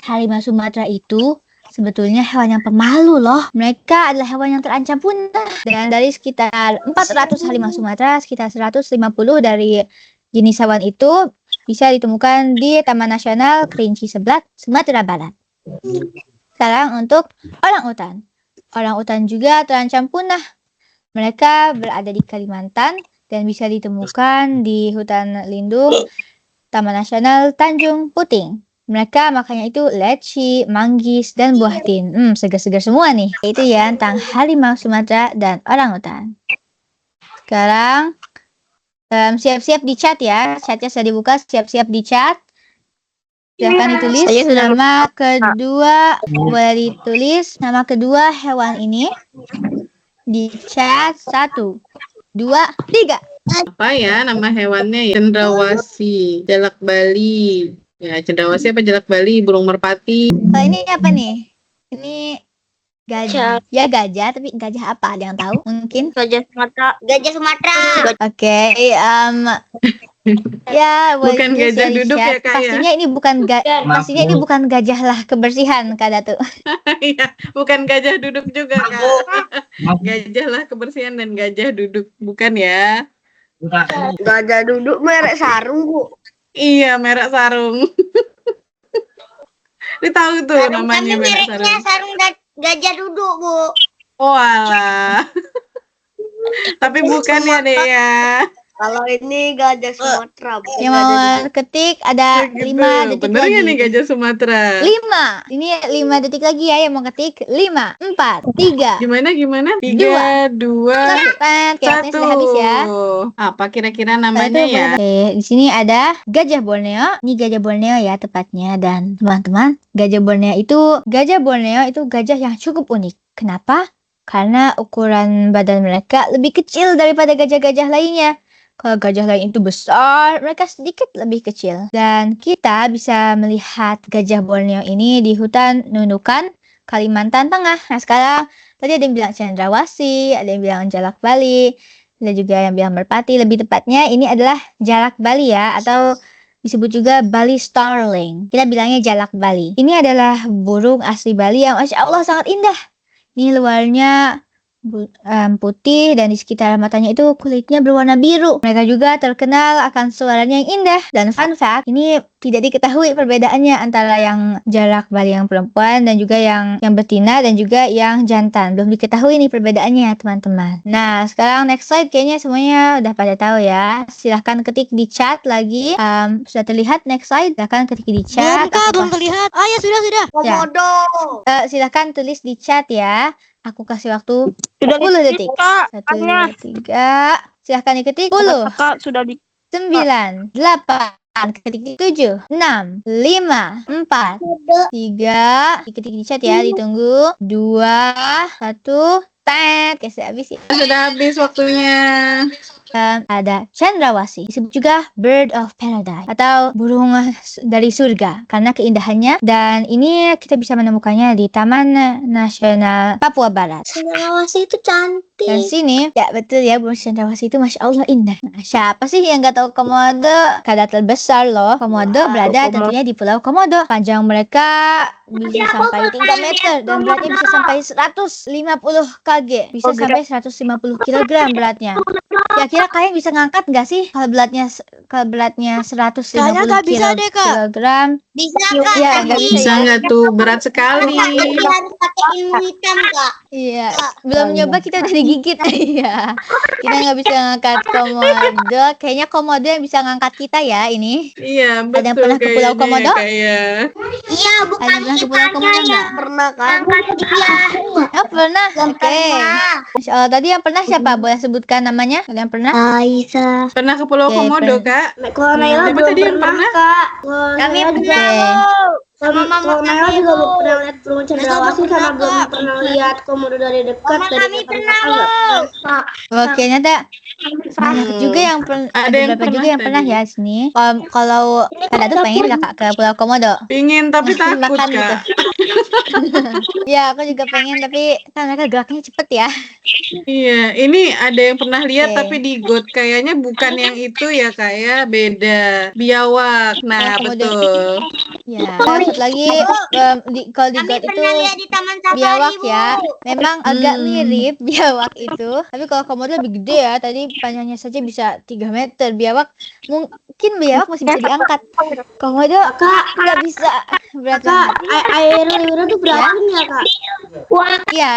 Harimau Sumatera itu sebetulnya hewan yang pemalu loh. Mereka adalah hewan yang terancam punah. Dan dari sekitar 400 harimau Sumatera, sekitar 150 dari jenis hewan itu bisa ditemukan di Taman Nasional Kerinci Seblat, Sumatera Barat. Sekarang untuk orangutan. Orangutan juga terancam punah. Mereka berada di Kalimantan dan bisa ditemukan di hutan lindung Taman Nasional Tanjung Puting. Mereka makannya itu leci, manggis, dan buah tin. Segar-segar semua nih. Itu ya tentang harimau Sumatera dan orangutan. Sekarang siap-siap di chat ya. Chatnya sudah dibuka, siap-siap di chat. Silahkan ditulis nama kedua. Boleh ditulis nama kedua hewan ini di chat. 1, 2, 3. Apa ya nama hewannya ya? Cendrawasih, jalak Bali. Ya, cendrawasih apa jalak Bali, burung merpati. Ini apa nih? Ini gajah. Ya gajah, tapi gajah apa? Ada yang tahu? Mungkin. Gajah Sumatera. Oke, Ya, boleh Bukan juga sih gajah duduk Alicia. ya, Kak, ya? Pastinya ini bukan pastinya ini bukan gajah lah kebersihan, Kak Datu. Iya, bukan gajah duduk juga, Kak. Gajah lah kebersihan dan gajah duduk, bukan ya? Gajah duduk merek sarung, Bu. Iya, merek sarung. Dia tahu tuh namanya merek sarung. sarung gajah duduk, Bu. Oh alah. Tapi bukan ya, Dek ya. Kalau ini gajah Sumatera, Bu. Yang mau ketik ada Gitu. 5 detik Bener lagi. ya nih gajah Sumatera? 5. Ini 5 detik lagi ya yang mau ketik. 5, 4, 3, Gimana? 3, 2, 1. Waktunya sudah habis ya. Apa kira-kira namanya Satu, ya? Oke, di sini ada gajah Borneo. Ini gajah Borneo ya tepatnya, dan teman-teman, gajah Borneo itu gajah yang cukup unik. Kenapa? Karena ukuran badan mereka lebih kecil daripada gajah-gajah lainnya. Kalau gajah lain itu besar, mereka sedikit lebih kecil. Dan kita bisa melihat gajah Borneo ini di hutan Nunukan, Kalimantan Tengah. Nah, sekarang tadi ada yang bilang cendrawasih, ada yang bilang jalak Bali, ada juga yang bilang merpati. Lebih tepatnya ini adalah jalak Bali ya, atau disebut juga Bali Starling. Kita bilangnya jalak Bali. Ini adalah burung asli Bali yang Masya Allah sangat indah. Ini luarnya putih dan di sekitar matanya itu kulitnya berwarna biru. Mereka juga terkenal akan suaranya yang indah. Dan fun fact, ini tidak diketahui perbedaannya antara yang jalak Bali yang perempuan dan juga yang betina dan juga yang jantan. Belum diketahui nih perbedaannya teman-teman. Nah, sekarang next slide kayaknya semuanya udah pada tahu ya. Silahkan ketik di chat lagi. Sudah terlihat next slide? Silahkan ketik di chat. Belum terlihat. Ah ya sudah. Ya. Komodo. Silahkan tulis di chat ya. Aku kasih waktu 10 detik. 1, 2, 3. Silahkan diketik. 10. Kakak sudah di 9, 8. Ketik 7, 6, 5, 4, 3. Diketik di chat ya. Ditunggu. 2, 1. Tet. Oke, sudah habis ya. Sudah habis waktunya. Ada cendrawasih, disebut juga bird of paradise atau burung dari surga karena keindahannya, dan ini kita bisa menemukannya di Taman Nasional Papua Barat. Cendrawasih itu cantik. Dan sini, ya betul ya, burung cendrawasih itu Masya Allah indah. Nah, siapa sih yang gak tahu Komodo? Kada terbesar loh. Komodo berada tentunya di Pulau Komodo. Panjang mereka bisa sampai 3 meter dan beratnya bisa sampai 150 kg. Bisa sampai 150 kg beratnya. Kira-kira kalian bisa ngangkat nggak sih kalau beratnya 150 kilogram? Bisa Ya, nggak bisa Bisa ya. nggak tuh? Berat sekali. harus pakai ilmu hitam, Kak. Iya, belum nyoba kita udah digigit. Iya, kita nggak bisa ngangkat Komodo. Kayaknya Komodo yang bisa ngangkat kita ya ini. Iya, betul. Ada yang pernah ke Pulau kayaknya Komodo? ya, Kayak. Iya, Ada bukan yang pernah ke Pulau Komodo nggak? pernah kan? Iya. Oh, pernah. Oke. Masya Allah, tadi yang pernah siapa? Boleh sebutkan namanya? Ada yang pernah? Aisyah. Pernah ke Pulau Oke, Komodo, pernah. Kak? Kalau Naila Siapa belum tadi yang pernah? Kak. Kami Naila juga pernah. sama Mama Naila juga belum pernah lihat burung cendrawasih sama belum pernah lihat komodo dari dekat. Kami pernah Oke, nyata banyak juga yang pernah. Ada Ada yang beberapa juga pernah yang pernah tadi. ya sini. Kalau Kak tuh pengen nggak Kak ke Pulau Komodo? Pingin tapi takut, Makan gitu. Kak. Ya, aku juga pengen, tapi kan mereka geraknya cepet ya. Iya, ini ada yang pernah lihat Oke. tapi di got kayaknya bukan yang itu ya, Kak ya, beda. Biawak. Nah, Komodo. betul. Ya, satu lagi kalau di got itu di Taman Safari, biawak ya. Bu. Memang agak mirip biawak itu, tapi kalau komodo lebih gede ya. Tadi panjangnya saja bisa 3 meter. Biawak mungkin masih bisa diangkat. Komodo nggak bisa, berat banget. Air liur itu beracun ya, Kak? Iya,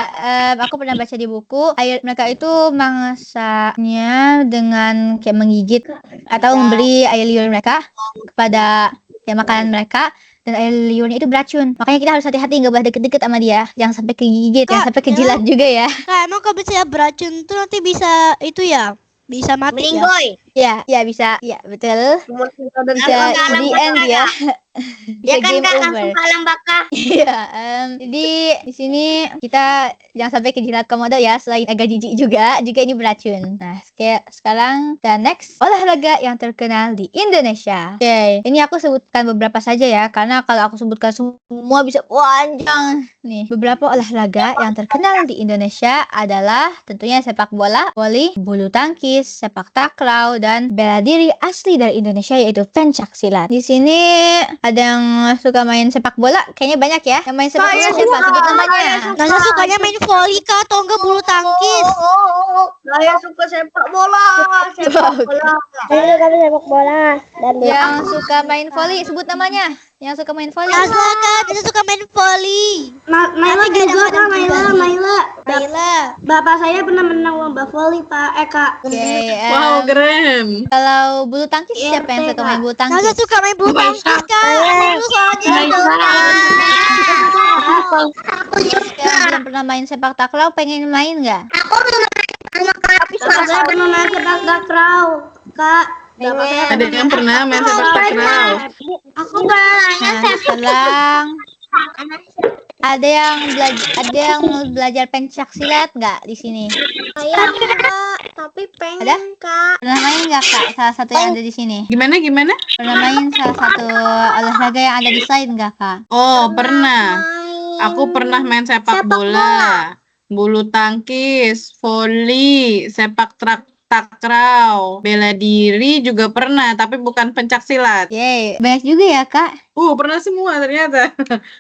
aku pernah baca di buku, air mereka itu mangsanya dengan kayak menggigit atau memberi air liur mereka kepada makanan mereka, dan air liurnya itu beracun. Makanya kita harus hati-hati, nggak boleh deket-deket sama dia, jangan sampai kegigit, jangan sampai kejilat juga ya. Kak, emang kalau bisa beracun tuh nanti bisa itu ya, bisa mati ya. Meninggoy. Ya bisa, ya betul. Bisa di end ya. Bisa Ya kan, game Kak, over. langsung kalah bakal. Iya, jadi di sini kita jangan sampai kejilat komodo ya, selain agak jijik juga ini beracun. Nah, kayak sekarang dan next, olahraga yang terkenal di Indonesia. Oke, ini aku sebutkan beberapa saja ya, karena kalau aku sebutkan semua bisa panjang. Nih, beberapa olahraga yang terkenal di Indonesia adalah tentunya sepak bola, voli, bulu tangkis, sepak takraw, dan bela diri asli dari Indonesia yaitu pencak silat. Di sini ada yang suka main sepak bola, kayaknya banyak ya. Yang main sepak bola siapa? Sebut namanya. Nasa sukanya main volley kah atau enggak bulu tangkis? Saya suka sepak bola. Sepak bola. Saya suka sepak bola. Dan Yang suka main volley, sebut namanya. Yang suka main volley. Nasa kak, dia suka main volley. Maila Tapi juga kadang-kadang Kak, Maila. Maila. Bapak saya pernah menang lomba voli Pak Eka. Oke, Wow, keren. kalau bulu tangkis siapa yang suka main bulu Nasa tangkis? suka main bulu tangkis kak. Seru soalnya. Yang belum pernah main sepak takraw pengen main nggak? Saya pernah main sepak takraw, Kak. Bapak saya Ada yang pernah main sepak takraw? Aku pernah Nah, sekarang ada yang belajar pencak silat nggak di sini? saya Kak, tapi pengen Ada? Kak. Pernah main nggak kak? Salah satu yang ada di sini. Gimana? Pernah main salah satu olahraga yang ada di slide nggak kak? Oh, pernah. Main. Aku pernah main sepak bola, bulu tangkis, voli, sepak takraw, bela diri juga pernah, tapi bukan pencak silat. Yeay, banyak juga ya kak. Pernah semua ternyata.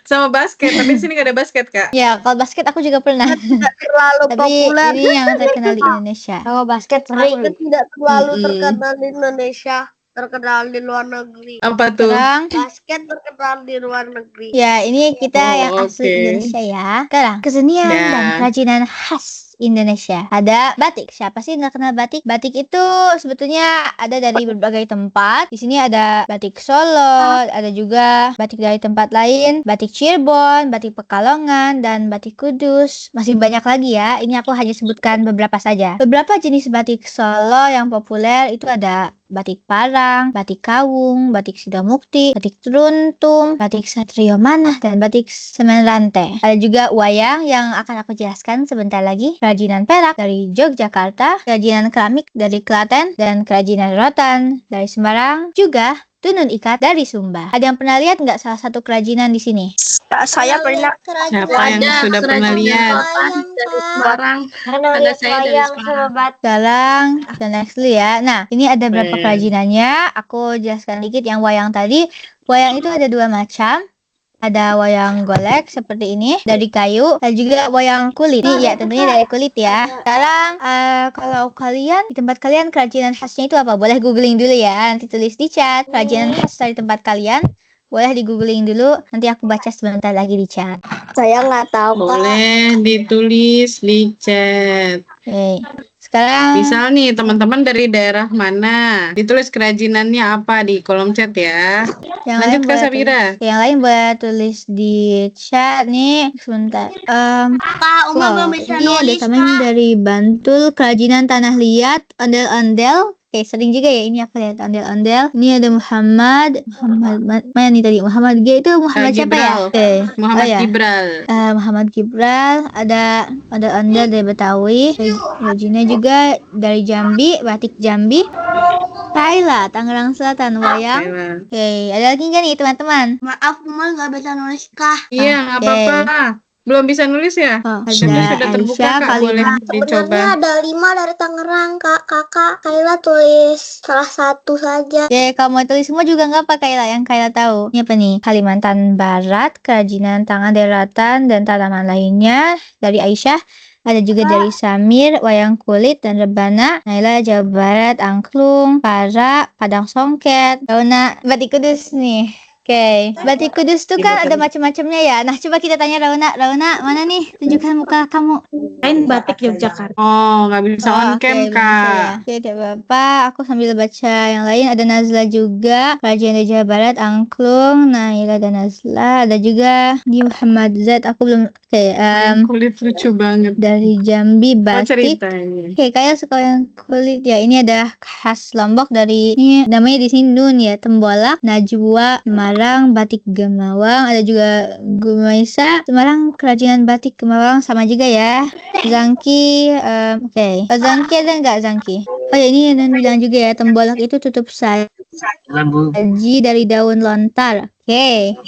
Sama basket, tapi di sini nggak ada basket, Kak. Ya, kalau basket aku juga pernah. Terlalu Tapi ini yang terkenal di Indonesia. Kalau basket tidak terlalu Mm-mm. terkenal di Indonesia, terkenal di luar negeri. Apa tuh? Sekarang, Basket terkenal di luar negeri. ya ini kita Oh, yang asli oke. Indonesia ya. Sekarang, kesenian Ya. dan kerajinan khas Indonesia. Ada batik. Siapa sih nggak kenal batik? Batik itu sebetulnya ada dari berbagai tempat. Di sini ada batik Solo, ada juga batik dari tempat lain, batik Cirebon, batik Pekalongan, dan batik Kudus. Masih banyak lagi ya. Ini aku hanya sebutkan beberapa saja. Beberapa jenis batik Solo yang populer itu ada batik Parang, batik Kawung, batik Sidamukti, batik Truntung, batik Satrio Manah, dan batik Semen Rantai. Ada juga wayang yang akan aku jelaskan sebentar lagi. Kerajinan perak dari Yogyakarta, kerajinan keramik dari Klaten, dan kerajinan rotan dari Semarang. Juga tenun ikat dari Sumba. Ada yang pernah lihat nggak salah satu kerajinan di sini? Saya pernah Siapa yang sudah pernah lihat? Semarang. Ada saya dari Semarang. Sekarang kita next dulu ya. Nah, ini ada berapa Keren. kerajinannya. Aku jelaskan dikit yang wayang tadi. Wayang itu ada dua macam. Ada wayang golek seperti ini dari kayu, dan juga wayang kulit. Ini ya tentunya dari kulit ya. Sekarang kalau kalian di tempat kalian kerajinan khasnya itu apa? Boleh googling dulu ya. Nanti tulis di chat kerajinan khas dari tempat kalian. Boleh di googling dulu. Nanti aku baca sebentar lagi di chat. Saya nggak tahu Pak. Boleh ditulis di chat. Oke. Sekarang Misal nih teman-teman dari daerah mana? Ditulis kerajinannya apa di kolom chat ya. yang Lanjut lain Kak boleh Sabira. Yang lain boleh tulis di chat nih. Sebentar. Kak, Uma Wow, belum bisa ini ada nulis tambahan dari Bantul, kerajinan tanah liat, ondel-ondel. Oke, sering juga ya ini aku lihat ondel-ondel. Ini ada Muhammad mana nih tadi? Muhammad G itu Muhammad siapa ya? Gibral. Oke. Muhammad Oh, ya. Gibral. Muhammad Gibral, ada ondel dari Betawi, bajunya juga dari Jambi, batik Jambi. Kaila, Tangerang Selatan, wayang. Kaila. Oke, ada lagi nggak nih teman-teman? Maaf, Uma nggak bisa nulis Kak. Iya, nggak apa-apa. Belum bisa nulis ya? Oh, Chatnya ada sudah terbuka Aisyah, Kak, boleh Kalimah. dicoba. Sebenarnya ada 5 dari Tangerang Kak. Kakak Kaila tulis salah satu saja. Oke, kalau mau tulis semua juga nggak apa Kaila, yang Kaila tahu. Ini apa nih? Kalimantan Barat, kerajinan tangan daratan dan tanaman lainnya dari Aisyah. Ada juga dari Samir, wayang kulit dan rebana. Naila, Jawa Barat, angklung, para, padang songket, Rauna, batik Kudus nih. Oke, batik Kudus tuh kan ada macam-macamnya ya. Nah, coba kita tanya Rauna. Rauna, mana nih? Tunjukkan muka kamu. Lain batik Yogyakarta. Oh, nggak bisa on cam oke, Kak. Oke, tidak apa-apa. Aku sambil baca yang lain. Ada Nazla juga. Kerajaan dari Jawa Barat, angklung. Naila dan Nazla. Ada juga di Muhammad Z. Aku belum. Oke, Kulit lucu banget. dari Jambi, Oh, batik. ceritanya. Oke, kayak suka yang kulit ya. Ini ada khas Lombok dari ini namanya di sini Nun ya, Tembolak, Najwa, Semarang, batik Gemawang. Ada juga Gumaisa, Semarang, kerajinan batik Gemawang sama juga ya. Zangki, oke. Zangki ada nggak Zangki? Oh ya ini Nun bilang juga ya, Tembolak itu tutup saji dari daun lontar. Oke.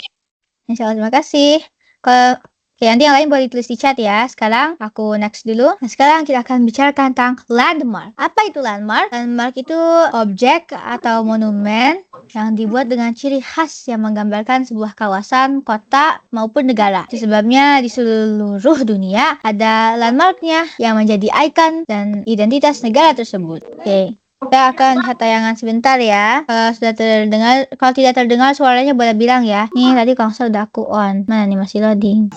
Insya Allah, terima kasih. Kalau Oke, nanti yang lain boleh ditulis di chat ya. Sekarang aku next dulu. Nah, sekarang kita akan bicarakan tentang landmark. Apa itu landmark? Landmark itu objek atau monumen yang dibuat dengan ciri khas yang menggambarkan sebuah kawasan, kota, maupun negara. Itu sebabnya di seluruh dunia ada landmarknya yang menjadi ikon dan identitas negara tersebut. Oke. Kita akan lihat tayangan sebentar ya. Kalau sudah terdengar, kalau tidak terdengar suaranya boleh bilang ya. Nih tadi konsol udah aku on. Mana nih masih loading.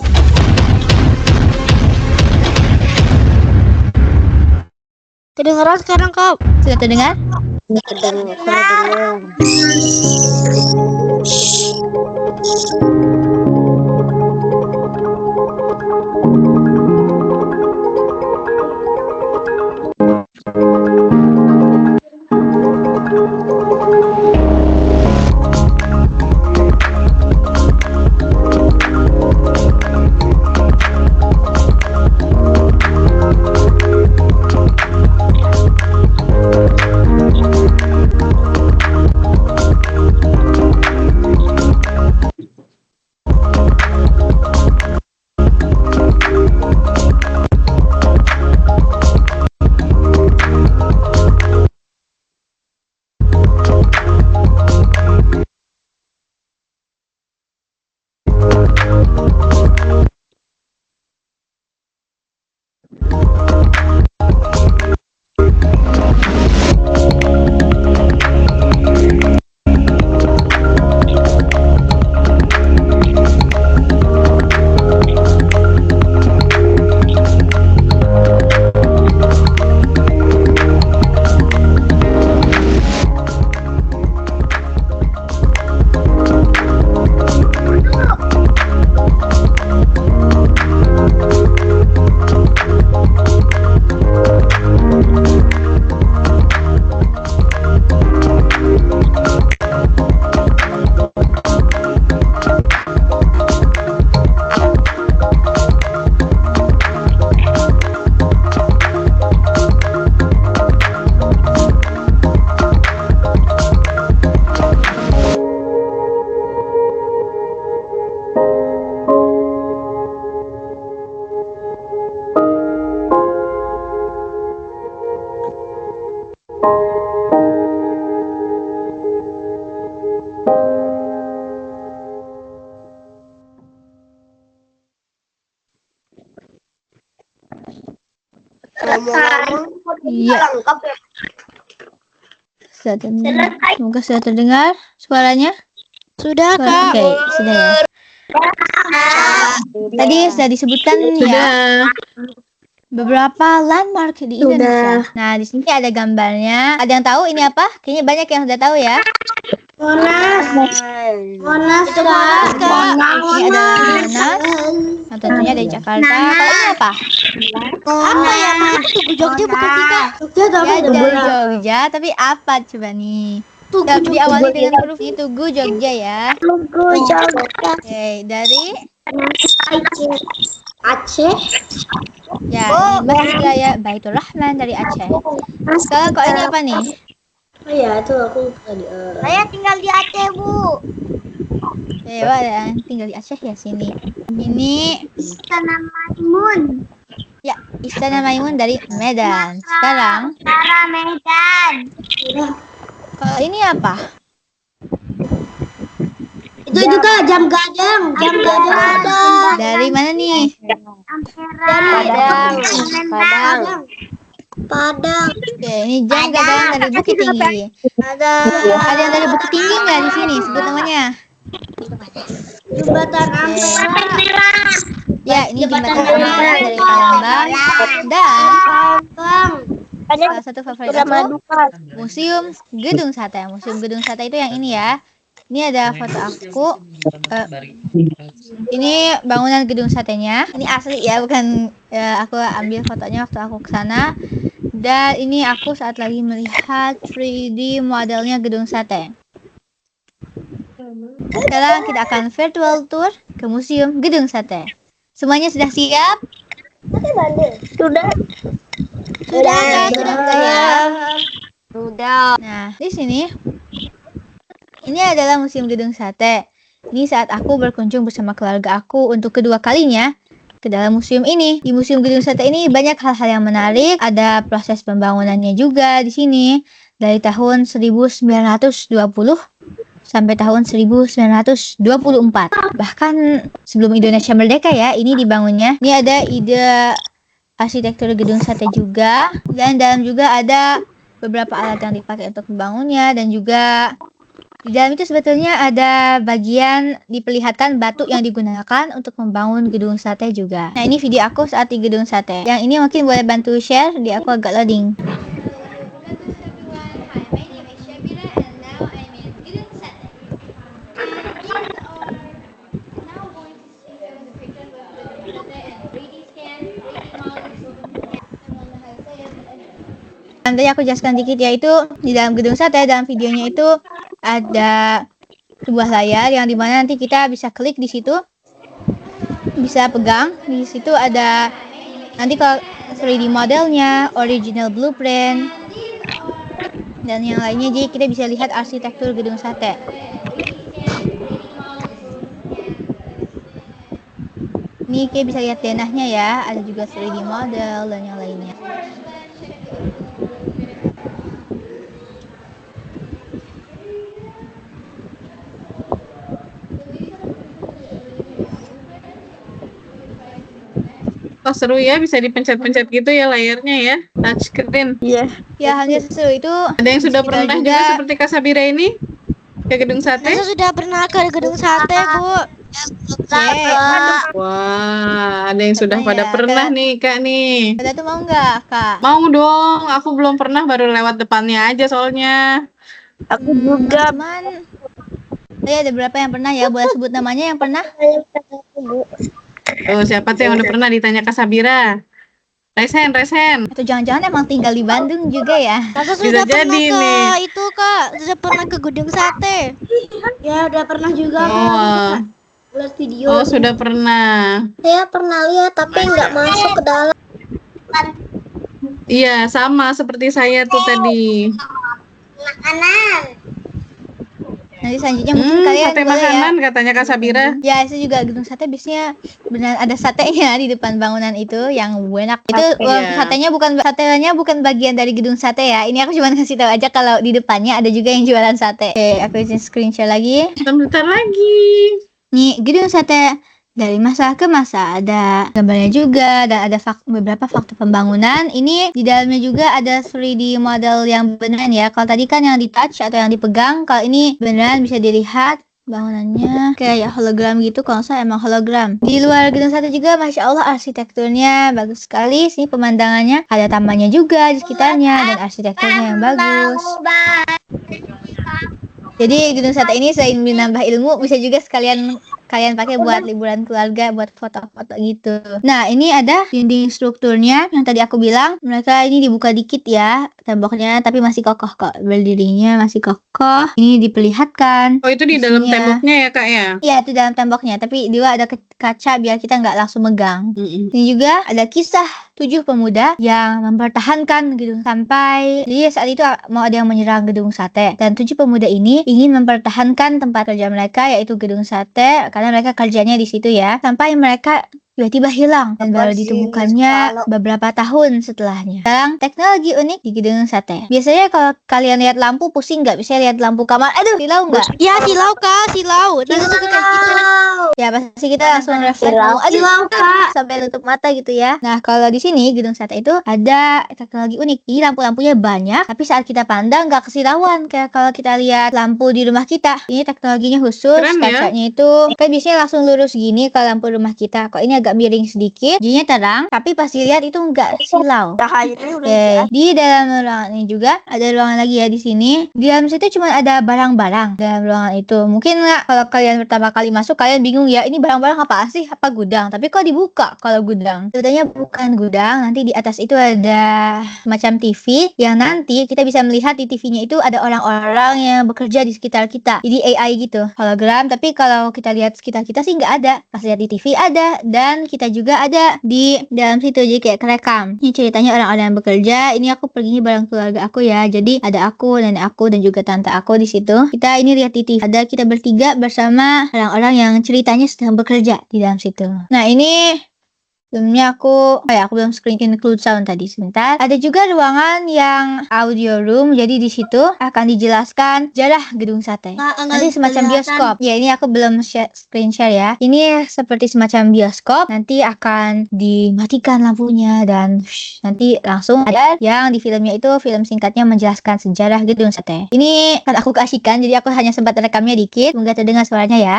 Kedengeran sekarang, Kak? Sudah terdengar? Iya. Sudah terdengar. Semoga sudah terdengar suaranya. Sudah, Kak. Oke, sudah ya. Tadi sudah disebutkan ya beberapa landmark di Indonesia. Nah, di sini ada gambarnya. Ada yang tahu ini apa? Kayaknya banyak yang sudah tahu ya. Monas, Itu Monas, Kak. Ini ada Monas. Nah, tentunya ada Jakarta. Kalau ini apa? Apa ya? Itu Tugu Jogja bukan sih, Kak? Jogja tapi Ya, dari Jogja. Tapi apa coba nih? Ya, diawali dengan huruf ini Tugu Jogja ya. Tugu Jogja. Oke, dari Aceh. ya Masjid Raya Baitur Rahman dari Aceh. Sekarang kok ini apa nih? Oh ya, itu aku tadi. Saya tinggal di Aceh, Bu. Ya, ada yang tinggal di Aceh ya sini. Ini Istana Maimun. ya Istana Maimun dari Medan. Sekarang Tara Medan. kalau ini apa? Itu juga jam gadang ada. Dari mana nih? Padang. Oke, ini jam gadang dari Bukit Tinggi. Ada yang dari Bukit Tinggi nggak di sini? Sebut namanya. Jembatan Ampera. Ya, ini jembatan Ampera dari Palembang. Dan salah satu favorit aku, Museum Gedung Sate. Museum Gedung Sate itu yang ini ya. Ini ada foto aku. Ini bangunan gedung satenya. Ini asli ya, bukan aku ambil fotonya waktu aku ke sana. Dan ini aku saat lagi melihat 3D modelnya gedung sate. Sekarang kita akan virtual tour ke Museum Gedung Sate. Semuanya sudah siap? Sudah. Sudah. Nah, di sini ini adalah Museum Gedung Sate. Ini saat aku berkunjung bersama keluarga aku untuk kedua kalinya. ke dalam museum ini. Di Museum Gedung Sate ini banyak hal-hal yang menarik, ada proses pembangunannya juga di sini dari tahun 1920 sampai tahun 1924. Bahkan sebelum Indonesia merdeka ya, ini dibangunnya. Ini ada ide arsitektur gedung sate juga, dan dalam juga ada beberapa alat yang dipakai untuk membangunnya, dan juga di dalam itu sebetulnya ada bagian diperlihatkan batu yang digunakan untuk membangun gedung sate juga. Nah, ini video aku saat di gedung sate. Yang ini mungkin boleh bantu share, di aku agak loading. Nanti aku jelaskan dikit, yaitu di dalam gedung sate, dalam videonya itu ada sebuah layar yang dimana nanti kita bisa klik di situ, bisa pegang di situ, ada nanti kalau 3D modelnya, original blueprint, dan yang lainnya. Jadi kita bisa lihat arsitektur gedung sate. Ini kita bisa lihat denahnya ya, ada juga 3D model dan yang lainnya. Oh, seru ya, bisa dipencet-pencet gitu ya layarnya ya, touchscreen. Iya. Ya, hanya seru itu. Ada yang sudah kita pernah juga seperti Kak Sabira ini ke gedung sate? Saya sudah pernah ke gedung sate, Bu. Wah, ada yang sudah Pernah pada ya, pernah Kak? nih Kak nih. Kita tuh mau nggak, Kak? Mau dong, aku belum pernah, baru lewat depannya aja soalnya. Aku juga. Teman. Ada beberapa yang pernah ya, boleh sebut namanya yang pernah? Tuh, siapa tuh yang udah pernah ditanya Kak Sabira? Resen. Atau jangan-jangan emang tinggal di Bandung juga ya? Kakak Bisa sudah pernah jadi ke nih. itu, Kak. Sudah pernah ke gedung sate. Ya, udah pernah juga Oh, lihat video. oh sudah pernah. Saya pernah lihat tapi nggak masuk ke dalam. Iya, sama seperti saya tuh tadi. Nanti selanjutnya mungkin kalian Sate boleh ya. makanan katanya Kak Sabira. Ya, itu juga gedung sate biasanya benar ada satenya di depan bangunan itu yang enak. Itu Iya. satenya bukan bagian dari gedung sate ya. Ini aku cuma kasih tahu aja kalau di depannya ada juga yang jualan sate. Oke, aku izin screenshot lagi. Sebentar lagi. Nih, gedung sate dari masa ke masa, ada gambarnya juga, dan ada beberapa fakta pembangunan. Ini di dalamnya juga ada 3D model yang beneran ya. Kalau tadi kan yang di touch atau yang dipegang, kalau ini beneran bisa dilihat bangunannya kayak hologram gitu. Kalau saya emang hologram. Di luar gedung sate juga, masya Allah, arsitekturnya bagus sekali. Sini pemandangannya, ada tamannya juga di sekitarnya, dan arsitekturnya yang bagus. Jadi gedung sate ini selain menambah ilmu, bisa juga sekalian kalian pakai buat liburan keluarga, buat foto-foto gitu. Nah, ini ada dinding strukturnya yang tadi aku bilang. Mereka ini dibuka dikit ya temboknya, tapi masih kokoh kok. Berdirinya masih kokoh. Ini diperlihatkan. Oh, itu di dalam isinya. temboknya ya Kak ya? Iya, itu dalam temboknya, tapi dia ada kaca biar kita nggak langsung megang. Ini juga ada kisah 7 pemuda yang mempertahankan gedung sampai jadi saat itu mau ada yang menyerang gedung sate, dan 7 pemuda ini ingin mempertahankan tempat kerja mereka, yaitu gedung sate, karena mereka kerjanya di situ ya, sampai mereka tiba-tiba hilang dan baru ditemukannya beberapa tahun setelahnya. Sekarang teknologi unik di gedung sate. Biasanya kalau kalian lihat lampu pusing nggak? Bisa lihat lampu kamar, aduh silau nggak? Ya, silau, Kak, silau. Kita suka kayak gitu. Ya pasti kita langsung refleks mau aduh sampai tutup mata gitu ya. Nah, kalau di sini gedung sate itu ada teknologi unik. Ini lampu-lampunya banyak, tapi saat kita pandang nggak kesilauan kayak kalau kita lihat lampu di rumah kita. Ini teknologinya khusus, Keren ya. kacanya itu kan biasanya langsung lurus gini kalau lampu rumah kita. Kok ini agak miring sedikit, jadinya terang, tapi pas dilihat itu nggak silau. Oke, di dalam ruangan ini juga ada ruangan lagi ya di sini. Di dalam situ cuma ada barang-barang dalam ruangan itu. Mungkin nggak kalau kalian pertama kali masuk kalian bingung ya, ini barang-barang apa sih? Apa gudang? Tapi kok dibuka kalau gudang? Sebetulnya bukan gudang. Nanti di atas itu ada macam TV yang nanti kita bisa melihat di TV-nya itu ada orang-orang yang bekerja di sekitar kita. Jadi AI gitu, hologram. Tapi kalau kita lihat sekitar kita sih nggak ada. Pas lihat di TV ada, dan kita juga ada di dalam situ, jadi kayak kerekam. Ini ceritanya orang-orang yang bekerja. Ini aku pergi bareng keluarga aku ya, jadi ada aku, nenek aku, dan juga tante aku di situ. Kita ini lihat di TV, ada kita bertiga bersama orang-orang yang ceritanya sedang bekerja di dalam situ. Nah, ini Sebelumnya aku belum screen include sound tadi, sebentar. Ada juga ruangan yang audio room, jadi di situ akan dijelaskan sejarah gedung sate. Nanti semacam bioskop. Ya, ini aku belum screen share ya. Ini seperti semacam bioskop, nanti akan dimatikan lampunya dan nanti langsung ada yang di filmnya itu film singkatnya menjelaskan sejarah gedung sate. Ini kan aku keasikan, jadi aku hanya sempat rekamnya dikit. Semoga terdengar suaranya ya.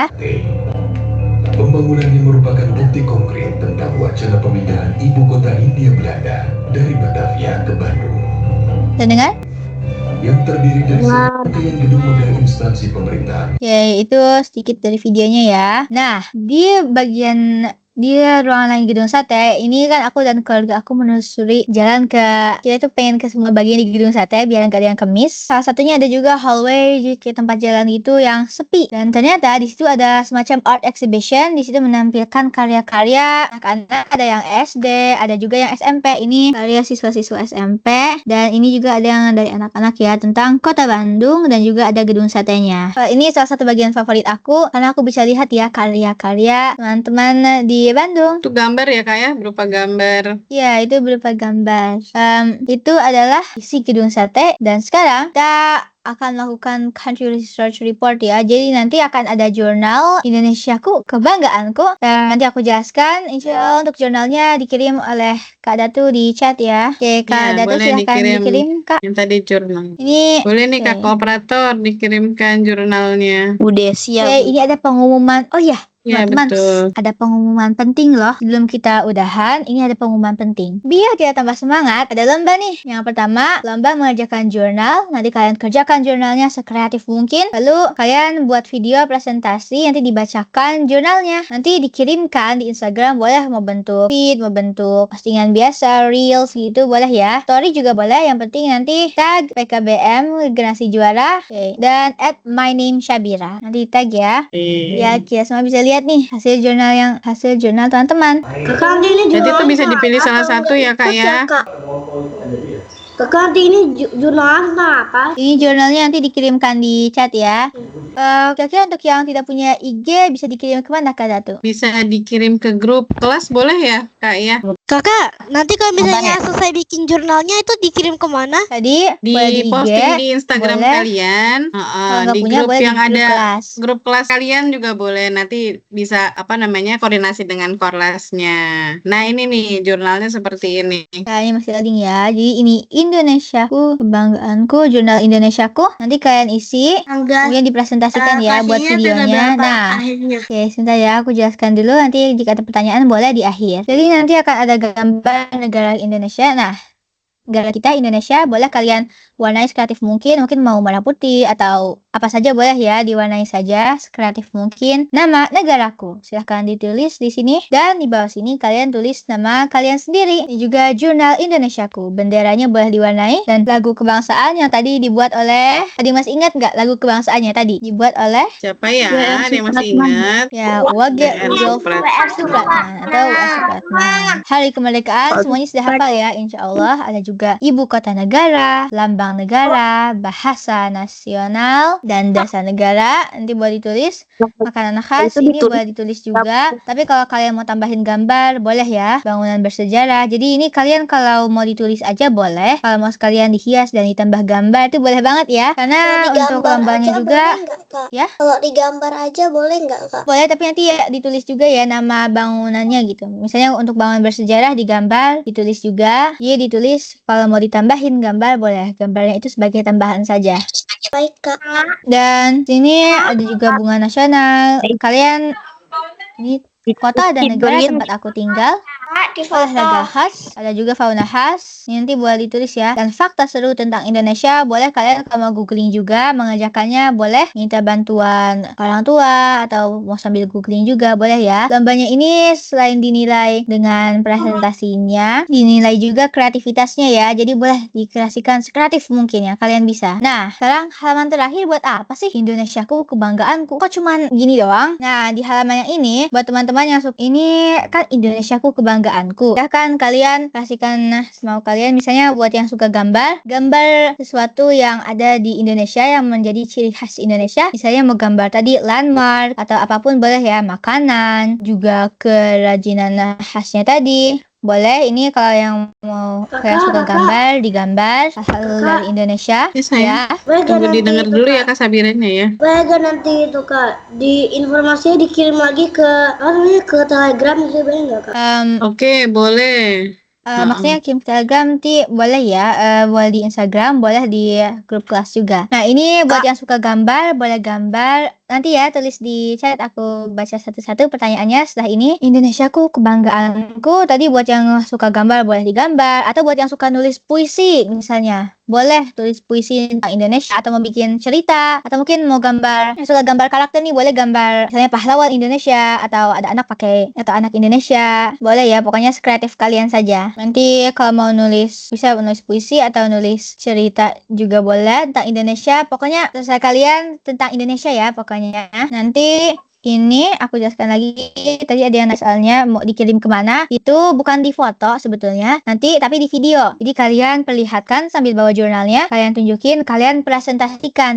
Pembangunan yang merupakan bukti konkret tentang wacana pemindahan ibu kota Hindia Belanda dari Batavia ke Bandung. Terdengar? Yang terdiri dari serangkaian gedung megah instansi pemerintahan. Ya, itu sedikit dari videonya ya. Nah, di ruangan lain gedung sate, ini kan aku dan keluarga aku menelusuri jalan kita itu pengen ke semua bagian di gedung sate biar nggak ada yang kemis. Salah satunya ada juga hallway ke tempat jalan itu yang sepi, dan ternyata di situ ada semacam art exhibition. Di situ menampilkan karya-karya anak-anak, ada yang SD, ada juga yang SMP. Ini karya siswa-siswa SMP, dan ini juga ada yang dari anak-anak ya, tentang kota Bandung, dan juga ada gedung satenya. Ini salah satu bagian favorit aku karena aku bisa lihat ya karya-karya teman-teman di Bandung. Itu gambar ya Kak ya, berupa gambar. Ya, itu berupa gambar. Itu adalah isi gedung sate, dan sekarang kita akan melakukan country research report ya. Jadi nanti akan ada jurnal Indonesiaku, kebanggaanku. Dan nanti aku jelaskan. Insya Allah untuk jurnalnya dikirim oleh Kak Datu di chat ya. Oke, Kak Datu silahkan dikirim Kak. Yang tadi jurnal. Ini boleh nih Kak kooperator dikirimkan jurnalnya. Udah siap. Oke, ini ada pengumuman. Oh ya, Ya, teman-teman, betul. ada pengumuman penting loh. Sebelum kita udahan, ini ada pengumuman penting. Biar kita tambah semangat, ada lomba nih. Yang pertama, lomba mengerjakan jurnal. Nanti kalian kerjakan jurnalnya sekreatif mungkin. Lalu kalian buat video presentasi, nanti dibacakan jurnalnya. Nanti dikirimkan di Instagram, boleh mau bentuk feed, mau bentuk postingan biasa, reels gitu boleh ya. Story juga boleh, yang penting nanti tag PKBM Generasi Juara. Oke. Dan @mynameshabira. Nanti tag ya. Ya, kita semua bisa lihat nih hasil jurnal teman-teman. Kakak ini Jadi itu bisa dipilih salah satu ya Kak ya. Kakak ini jurnal apa? Ini jurnalnya nanti dikirimkan di chat ya. Kira-kira untuk yang tidak punya IG bisa dikirim kemana Kak Datu? Bisa dikirim ke grup kelas boleh ya Kak ya. Kakak, nanti kalau misalnya selesai bikin jurnalnya itu dikirim kemana? Tadi boleh Di posting di Instagram boleh. kalian. Kalau nggak Di punya grup boleh yang di grup ada kelas. grup kelas kalian juga boleh. Nanti bisa koordinasi dengan korlasnya. Nah ini nih jurnalnya seperti ini. Nah, ini masih loading ya. Jadi ini Indonesiaku, kebanggaanku, jurnal Indonesiaku. Nanti kalian isi, kemudian dipresentasikan ya buat videonya. Nah, oke, sebentar ya, aku jelaskan dulu. Nanti jika ada pertanyaan boleh di akhir. Jadi nanti akan ada gambar negara Indonesia. Nah, negara kita Indonesia boleh kalian warnai sekreatif mungkin mau merah putih atau apa saja boleh ya, diwarnai saja sekreatif mungkin. Nama negaraku silahkan ditulis di sini, dan di bawah sini kalian tulis nama kalian sendiri. Ini juga jurnal Indonesiaku, benderanya boleh diwarnai, dan lagu kebangsaan yang tadi dibuat oleh, tadi masih ingat nggak lagu kebangsaannya tadi dibuat oleh Siapa ya? Ada yang masih ingat? ya Wage W.R. Rudolf Supratman atau W.R. Supratman. Hari kemerdekaan semuanya sudah hafal ya, insya Allah. Ada juga ibu kota negara, lambang negara, bahasa nasional, dan dasar negara. Nanti boleh ditulis makanan khas, ini boleh ditulis juga. Tapi kalau kalian mau tambahin gambar boleh ya, bangunan bersejarah. Jadi ini kalian kalau mau ditulis aja boleh, kalau mau sekalian dihias dan ditambah gambar itu boleh banget ya, karena untuk lombanya juga ya. Kalau digambar aja boleh nggak Kak? Boleh, tapi nanti ya ditulis juga ya nama bangunannya gitu. Misalnya untuk bangunan bersejarah digambar, ditulis juga. Jadi ditulis, kalau mau ditambahin gambar boleh. Gambarnya itu sebagai tambahan saja. Baik Kak. Dan sini ada juga bunga nasional. Kalian ini kota dan negara tempat aku tinggal. Olahraga khas, ada juga fauna khas. Ini nanti boleh ditulis ya. Dan fakta seru tentang Indonesia, boleh kalian kalau mau googling juga, mengerjakannya boleh minta bantuan orang tua atau mau sambil googling juga boleh ya. Lombanya ini selain dinilai dengan presentasinya, dinilai juga kreativitasnya ya. Jadi boleh dikreasikan sekreatif mungkin ya, kalian bisa. Nah, sekarang halaman terakhir buat apa sih? Indonesiaku, kebanggaanku. Kok cuman gini doang? Nah, di halaman yang ini buat teman-teman yang ini kan Indonesiaku, kebanggaan kebanggaanku. Silahkan kalian kasihkan semau kalian, misalnya buat yang suka gambar sesuatu yang ada di Indonesia yang menjadi ciri khas Indonesia. Misalnya mau gambar tadi landmark atau apapun boleh ya, makanan, juga kerajinan khasnya tadi. Boleh, ini kalau yang mau kayak suka gambar, digambar asal dari Indonesia. Ya, sayang. Boleh gak Tunggu nanti didengar itu, dulu Kak? ya Kak Sabiranya ya. Boleh gak nanti itu Kak, di informasinya dikirim lagi ke ke Telegram gitu, boleh nggak Kak? Oke, boleh. Maksudnya kirim ke Telegram nanti boleh ya, boleh di Instagram, boleh di grup kelas juga. Nah ini buat yang suka gambar, boleh gambar. Nanti ya tulis di chat, aku baca satu-satu pertanyaannya setelah ini. Indonesiaku, kebanggaanku. Tadi buat yang suka gambar boleh digambar, atau buat yang suka nulis puisi misalnya. Boleh tulis puisi tentang Indonesia atau mau bikin cerita, atau mungkin mau gambar, yang suka gambar karakter nih boleh gambar misalnya pahlawan Indonesia, atau ada anak pakai atau anak Indonesia. Boleh ya, pokoknya sekreatif kalian saja. Nanti kalau mau nulis, bisa menulis puisi atau nulis cerita juga boleh tentang Indonesia. Pokoknya terserah kalian tentang Indonesia ya pokoknya. Nanti ini aku jelaskan lagi, tadi ada yang nanya soalnya mau dikirim kemana. Itu bukan di foto sebetulnya, nanti tapi di video. Jadi kalian perlihatkan sambil bawa jurnalnya, kalian tunjukin, kalian presentasikan,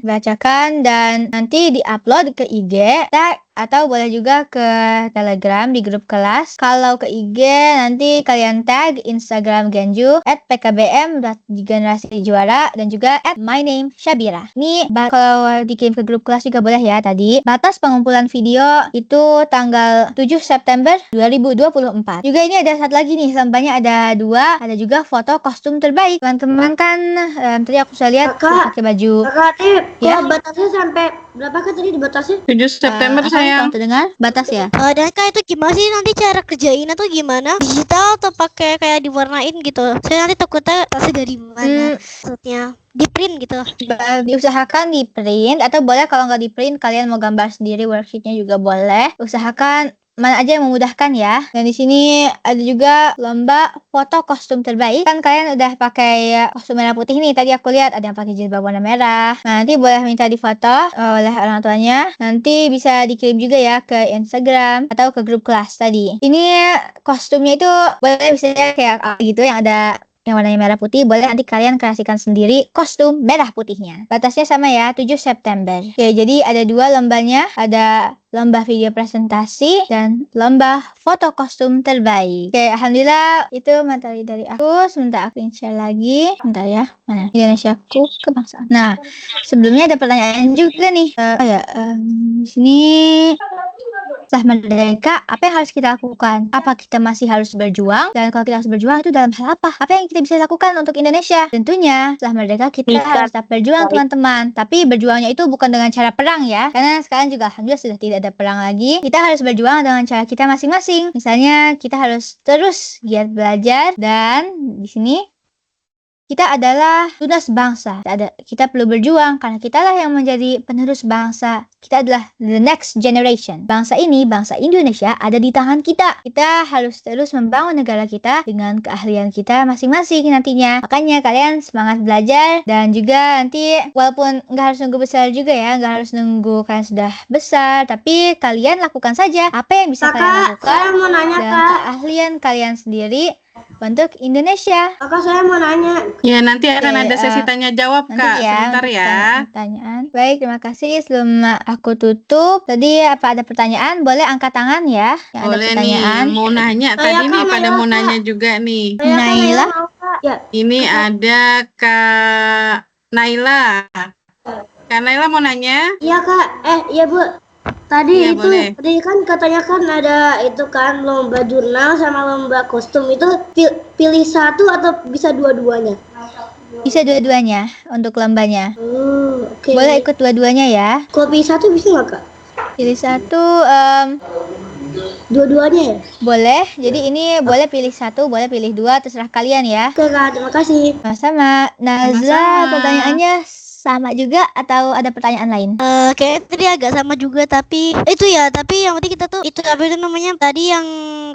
bacakan, dan nanti diupload ke IG, tag, atau boleh juga ke Telegram di grup kelas. Kalau ke IG nanti kalian tag Instagram Genju @pkbm.generasi_juara dan juga @mynameshabira. Ini kalau dikirim ke grup kelas juga boleh ya tadi. Batas pengumpulan video itu tanggal 7 September 2024. Juga ini ada satu lagi nih, lambanya ada 2, ada juga foto kostum terbaik. Teman-teman kan tadi aku sudah lihat pakai baju. Kakak, kalau batasnya sampai berapa kan tadi dibatasi? 7 September sayang. Kalau terdengar batas ya. Dan Kak, itu gimana sih nanti cara kerjain atau gimana? Digital atau pakai kayak diwarnain gitu? Saya nanti takutnya batasnya dari mana? Maksudnya di print gitu. Diusahakan di print, atau boleh kalau nggak di print kalian mau gambar sendiri, worksheetnya juga boleh. Usahakan mana aja yang memudahkan ya. Dan di sini ada juga lomba foto kostum terbaik. Kan kalian udah pakai kostum merah putih nih. Tadi aku lihat ada yang pakai jilbab warna merah. Nah, nanti boleh minta difoto oleh orang tuanya. Nanti bisa dikirim juga ya ke Instagram atau ke grup kelas tadi. Ini kostumnya itu boleh misalnya kayak gitu yang ada yang warnanya merah putih, boleh nanti kalian kreasikan sendiri kostum merah putihnya. Batasnya sama ya, 7 September. Oke, jadi ada 2 lombanya, ada lomba video presentasi dan lomba foto kostum terbaik. Oke, alhamdulillah itu materi dari aku. Sebentar aku share lagi. Bentar ya, mana? Indonesiaku kebangsaan. Nah, sebelumnya ada pertanyaan juga nih. Di sini setelah merdeka, apa yang harus kita lakukan? Apa kita masih harus berjuang? Dan kalau kita harus berjuang itu dalam hal apa? Apa yang kita bisa lakukan untuk Indonesia? Tentunya setelah merdeka kita harus tetap berjuang teman-teman. Tapi berjuangnya itu bukan dengan cara perang ya. Karena sekarang juga alhamdulillah sudah tidak ada perang lagi. Kita harus berjuang dengan cara kita masing-masing. Misalnya kita harus terus giat belajar, dan di sini kita adalah tunas bangsa. Kita perlu berjuang karena kitalah yang menjadi penerus bangsa. Kita adalah the next generation. Bangsa ini, bangsa Indonesia ada di tangan kita. Kita harus terus membangun negara kita dengan keahlian kita masing-masing nantinya. Makanya kalian semangat belajar, dan juga nanti walaupun nggak harus nunggu besar juga ya, nggak harus nunggu kalian sudah besar, tapi kalian lakukan saja apa yang bisa kalian lakukan. Saya mau nanya, dan Kak. keahlian kalian sendiri untuk Indonesia. Kakak, saya mau nanya. Ya, nanti akan ada sesi tanya jawab, Kak. Sebentar ya. Pertanyaan. Baik, terima kasih. Sebelum aku tutup, tadi apa ada pertanyaan? Boleh angkat tangan ya. Yang Boleh ada pertanyaan. nih, mau nanya. Tadi nih pada mau nanya juga nih. Naila. Ya. Ini ada Kak Naila. Kak Naila mau nanya? Iya Kak, iya Bu. Tadi Iya, itu, boleh. tadi kan katanya kan ada itu kan lomba jurnal sama lomba kostum itu pilih satu atau bisa dua-duanya? Bisa dua-duanya untuk lombanya. Oke. Boleh ikut dua-duanya ya. Kalau pilih satu bisa nggak Kak? Pilih satu, Dua-duanya ya? boleh. Jadi ini boleh pilih satu, boleh pilih dua, terserah kalian ya. Oke Kak, terima kasih. Sama-sama. Nazla, Sama-sama. pertanyaannya sama juga atau ada pertanyaan lain? Kayak tadi agak sama juga, tapi itu ya, tapi yang penting kita tuh itu apa itu namanya tadi yang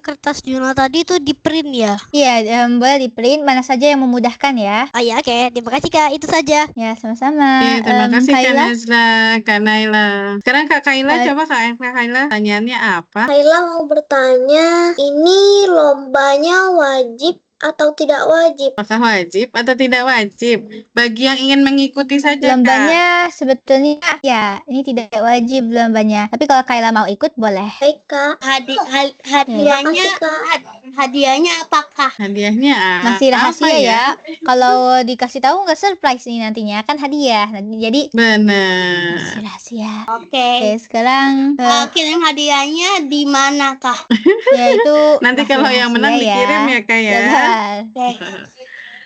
kertas jurnal tadi tuh di print ya. Iya, boleh di print mana saja yang memudahkan ya. Oh ya, oke, terima kasih Kak, itu saja. Ya, sama-sama. Oke, terima kasih Kak Kaila? Nazla, Kak Naila. Sekarang Kak Kaila, Baik. coba Kak Kaila, tanyaannya apa? Kaila mau bertanya, ini lombanya wajib atau tidak wajib? Apakah wajib atau tidak wajib? Bagi yang ingin mengikuti saja, Kak. Lombanya sebetulnya ya ini tidak wajib lombanya. Tapi kalau Kaila mau ikut boleh. Baik Kak. Hadiahnya Makasih, Kak. hadiahnya apakah? Hadiahnya Masih apa rahasia ya. Kalau dikasih tahu nggak surprise nih nantinya kan hadiah. Jadi Benar. masih rahasia. Oke. Oke, sekarang Kirim hadiahnya di mana Kak? yaitu Nanti masih kalau yang menang rahasia dikirim ya Kak ya. Benar.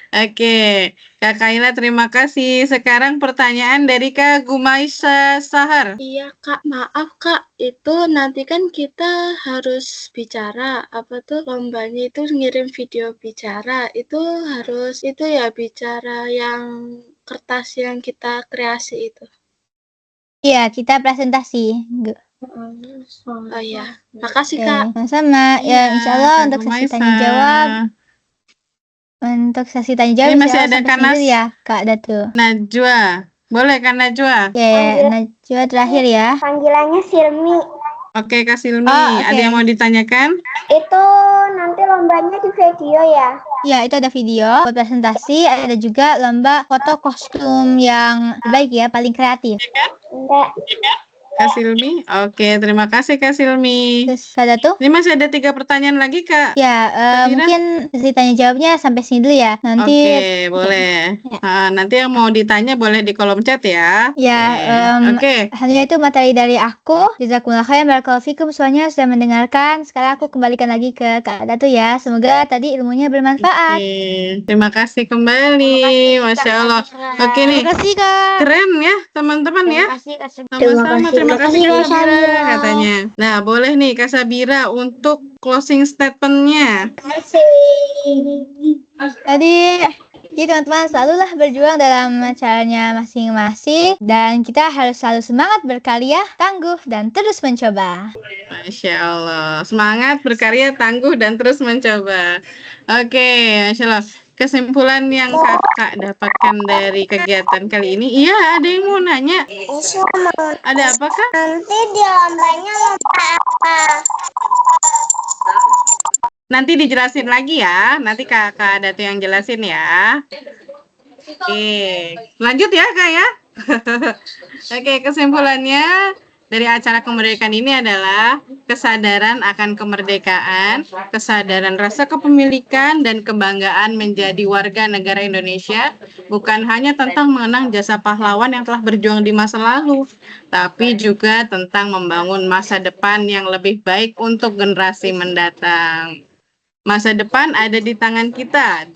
Oke, Kak Kaila terima kasih. Sekarang pertanyaan dari Kak Gumaisa Sahar. Iya Kak, maaf Kak, itu nanti kan kita harus bicara, apa tuh lombanya itu ngirim video bicara, itu harus itu ya bicara yang kertas yang kita kreasi itu. Iya, kita presentasi. Oh iya, makasih Oke, Kak. sama-sama. Ya, insya Allah Kak untuk sesi Gumaisa. tanya jawab. Untuk sesi tanya jawab Ini masih insya Allah ada sampai Kanas. sini ya, Kak Datu. Najwa. Boleh Kak Najwa? Oke, Najwa terakhir ya. Panggilannya Silmi. Oke Kak Silmi, Oh, oke. ada yang mau ditanyakan? Itu nanti lombanya di video ya? Ya, itu ada video buat presentasi, ada juga lomba foto kostum yang terbaik ya, paling kreatif. Enggak. Kak Silmi? Oke, terima kasih Kak Silmi. Terus Kak Datu? Ini masih ada 3 pertanyaan lagi Kak. Ya, Kira? mungkin sesi tanya jawabnya sampai sini dulu ya. Nanti Oke, boleh. Nanti yang mau ditanya boleh di kolom chat ya. ya, Oke. hanya itu materi dari aku. Jazakumullah khairan, barakallahu fikum semuanya sudah mendengarkan. Sekarang aku kembalikan lagi ke Kak Datu ya. Semoga tadi ilmunya bermanfaat. Oke, terima kasih kembali. Masya Allah. Oke nih, Terima kasih Kak. keren ya teman-teman ya. Sama-sama, terima Terima kasih kasih, Kak Kak Sabira Sabira. katanya. Nah, boleh nih Kak Sabira untuk closing statement-nya. Tadi, jadi teman-teman selalulah berjuang dalam caranya masing-masing dan kita harus selalu semangat berkarya, tangguh dan terus mencoba. Masya Allah, semangat berkarya, tangguh dan terus mencoba. Oke, Masya Allah. Kesimpulan yang kakak dapatkan dari kegiatan kali ini, iya ada yang mau nanya. Ada apa Kak? Nanti di lombanya lomba apa? Nanti dijelasin lagi ya. Nanti kakak Datu yang jelasin ya. Oke, lanjut ya Kak ya. Oke, kesimpulannya dari acara kemerdekaan ini adalah kesadaran akan kemerdekaan, kesadaran rasa kepemilikan dan kebanggaan menjadi warga negara Indonesia bukan hanya tentang mengenang jasa pahlawan yang telah berjuang di masa lalu, tapi juga tentang membangun masa depan yang lebih baik untuk generasi mendatang. Masa depan ada di tangan kita,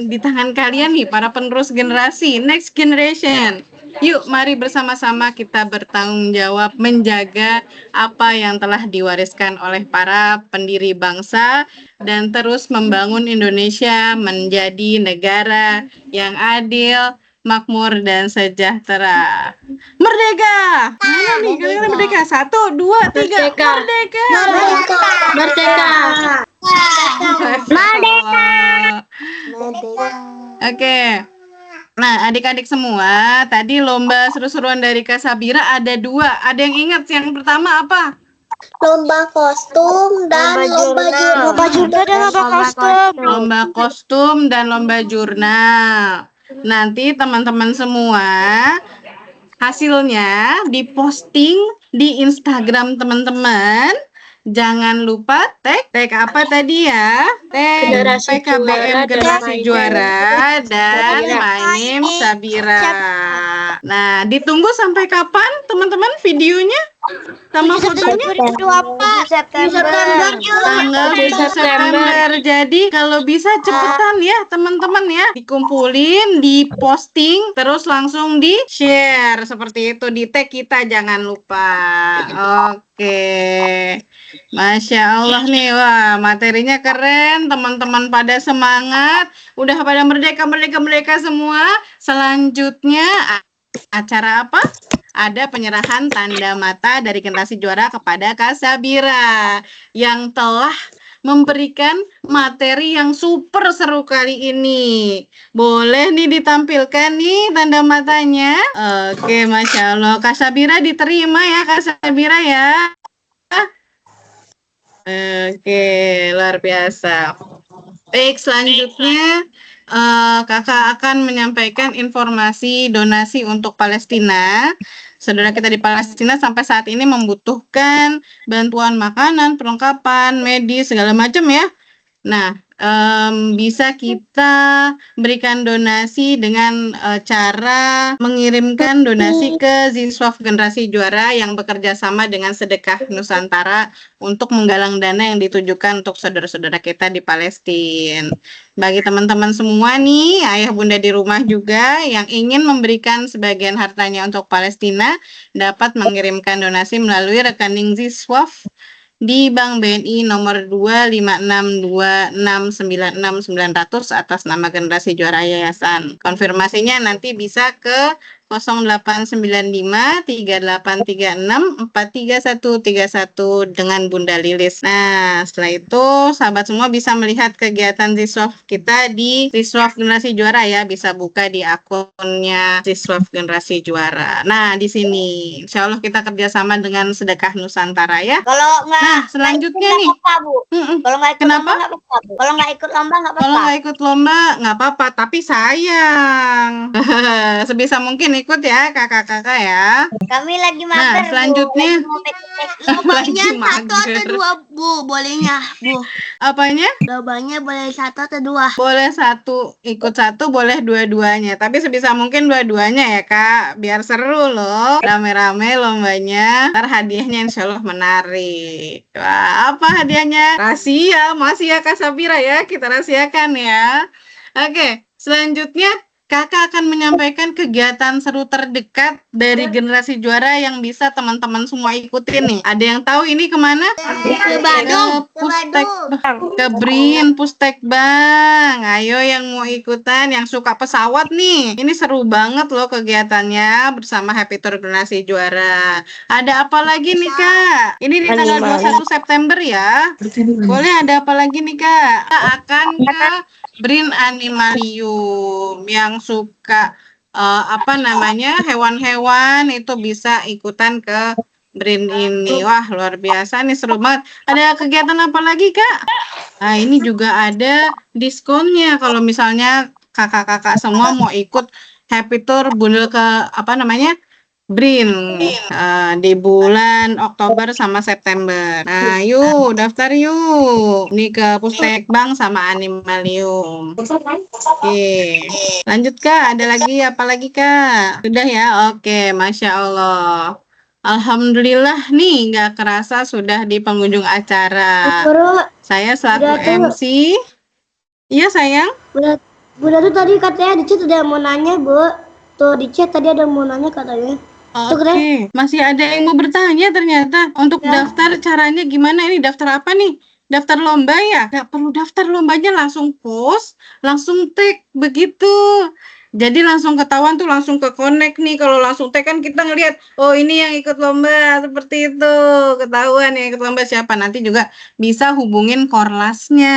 di tangan kalian nih, para penerus generasi, next generation. Yuk, mari bersama-sama kita bertanggung jawab menjaga apa yang telah diwariskan oleh para pendiri bangsa dan terus membangun Indonesia menjadi negara yang adil, makmur dan sejahtera. Merdeka! Mana nih kalian merdeka? 1, 2, 3. Merdeka. Merdeka! Merdeka. Merdeka! Oke. Nah, adik-adik semua, tadi lomba seru-seruan dari Kak Sabira ada 2. Ada yang ingat yang pertama apa? Lomba kostum dan lomba jurnal. Lomba jurnal dan lomba kostum. Lomba kostum dan lomba jurnal. Nanti teman-teman semua hasilnya diposting di Instagram teman-teman. Jangan lupa tag apa tadi ya? Tag Generasi PKBM Juara Generasi dan Juara dan My Name Sabira. Nah, ditunggu sampai kapan teman-teman videonya? Sama fotonya? 2024 September. Tanggal 7 September. Jadi kalau bisa cepetan ya teman-teman ya. Dikumpulin, diposting, terus langsung di-share. Seperti itu, di-tag kita jangan lupa. Oke. Masya Allah nih, wah materinya keren. Teman-teman pada semangat. Udah pada merdeka semua. Selanjutnya Acara apa? Ada penyerahan tanda mata dari generasi juara kepada Kak Sabira yang telah memberikan materi yang super seru kali ini. Boleh nih ditampilkan nih tanda matanya. Oke, Masya Allah. Kak Sabira diterima ya, Kak Sabira ya. Oke, luar biasa. Baik, selanjutnya Kakak akan menyampaikan informasi donasi untuk Palestina. Saudara kita di Palestina sampai saat ini membutuhkan bantuan makanan, perlengkapan, medis, segala macam ya. Nah, bisa kita berikan donasi dengan cara mengirimkan donasi ke Zinswaf Generasi Juara yang bekerja sama dengan Sedekah Nusantara untuk menggalang dana yang ditujukan untuk saudara-saudara kita di Palestina. Bagi teman-teman semua nih, ayah bunda di rumah juga yang ingin memberikan sebagian hartanya untuk Palestina dapat mengirimkan donasi melalui rekening Zinswaf di Bank BNI nomor 256269900 atas nama Generasi Juara Yayasan. Konfirmasinya nanti bisa ke 08953836433131 dengan Bunda Lilis. Nah, setelah itu sahabat semua bisa melihat kegiatan Zinswaf kita di Zinswaf Generasi Juara ya, bisa buka di akunnya Zinswaf Generasi Juara. Nah, di sini insya Allah kita kerjasama dengan Sedekah Nusantara ya. Kalau nggak selanjutnya ikut, nih. nggak apa-apa, Bu. Kalau nggak ikut Kenapa? lomba nggak apa-apa, Bu. Kalau nggak ikut lomba nggak Kalau apa-apa. nggak ikut lomba nggak apa-apa, tapi sayang. Sebisa mungkin ikut ya kakak-kakak ya. Kami lagi mager, Nah, selanjutnya. Bu. Lagi Lagi satu atau mager. dua, Bu. Bolehnya, Bu. Apanya? Lombanya boleh satu atau dua. Boleh satu, ikut satu, boleh dua-duanya. Tapi sebisa mungkin dua-duanya ya kak, biar seru loh. Rame-rame lombanya. Ntar hadiahnya insya Allah menarik. Wah, apa hadiahnya? Rahasia, masih ya Kak Sabira ya, kita rahasiakan ya. Oke, selanjutnya kakak akan menyampaikan kegiatan seru terdekat dari Generasi Juara yang bisa teman-teman semua ikutin nih. Ada yang tahu ini kemana? Ke Bandung. Ke Pustek, ke BRIN, Pustek Bang. Ayo yang mau ikutan, yang suka pesawat nih. Ini seru banget loh kegiatannya bersama Happy Tour Generasi Juara. Ada apa lagi nih Kak? Ini di tanggal 21 September ya. Boleh ada apa lagi nih Kak? Kita akan ke BRIN Animalium yang suka hewan-hewan itu bisa ikutan ke BRIN ini. Wah, luar biasa nih, seru banget. Ada kegiatan apa lagi Kak? Nah, ini juga ada diskonnya kalau misalnya kakak-kakak semua mau ikut Happy Tour bundel ke BRIN di bulan Oktober sama September. Nah, yuk daftar yuk. Ini ke Pustek Bank sama Animalium. Oke. Lanjut Kak, ada lagi apa lagi Kak? Sudah ya? Oke, Masya Allah. Alhamdulillah nih, nggak kerasa sudah di penghujung acara. Saya selaku MC. Iya sayang. Bunda tuh tadi katanya di chat ada yang mau nanya, Bu. Tuh di chat tadi ada yang mau nanya katanya. Oke, masih ada yang mau bertanya ternyata. Untuk daftar caranya gimana? Ini daftar apa nih? Daftar lomba ya? Nggak perlu daftar lombanya, langsung post, langsung tag begitu. Jadi langsung ketahuan tuh, langsung ke connect nih. Kalau langsung tag kan kita ngelihat, oh ini yang ikut lomba, seperti itu. Ketahuan yang ikut lomba siapa. Nanti juga bisa hubungin korlasnya.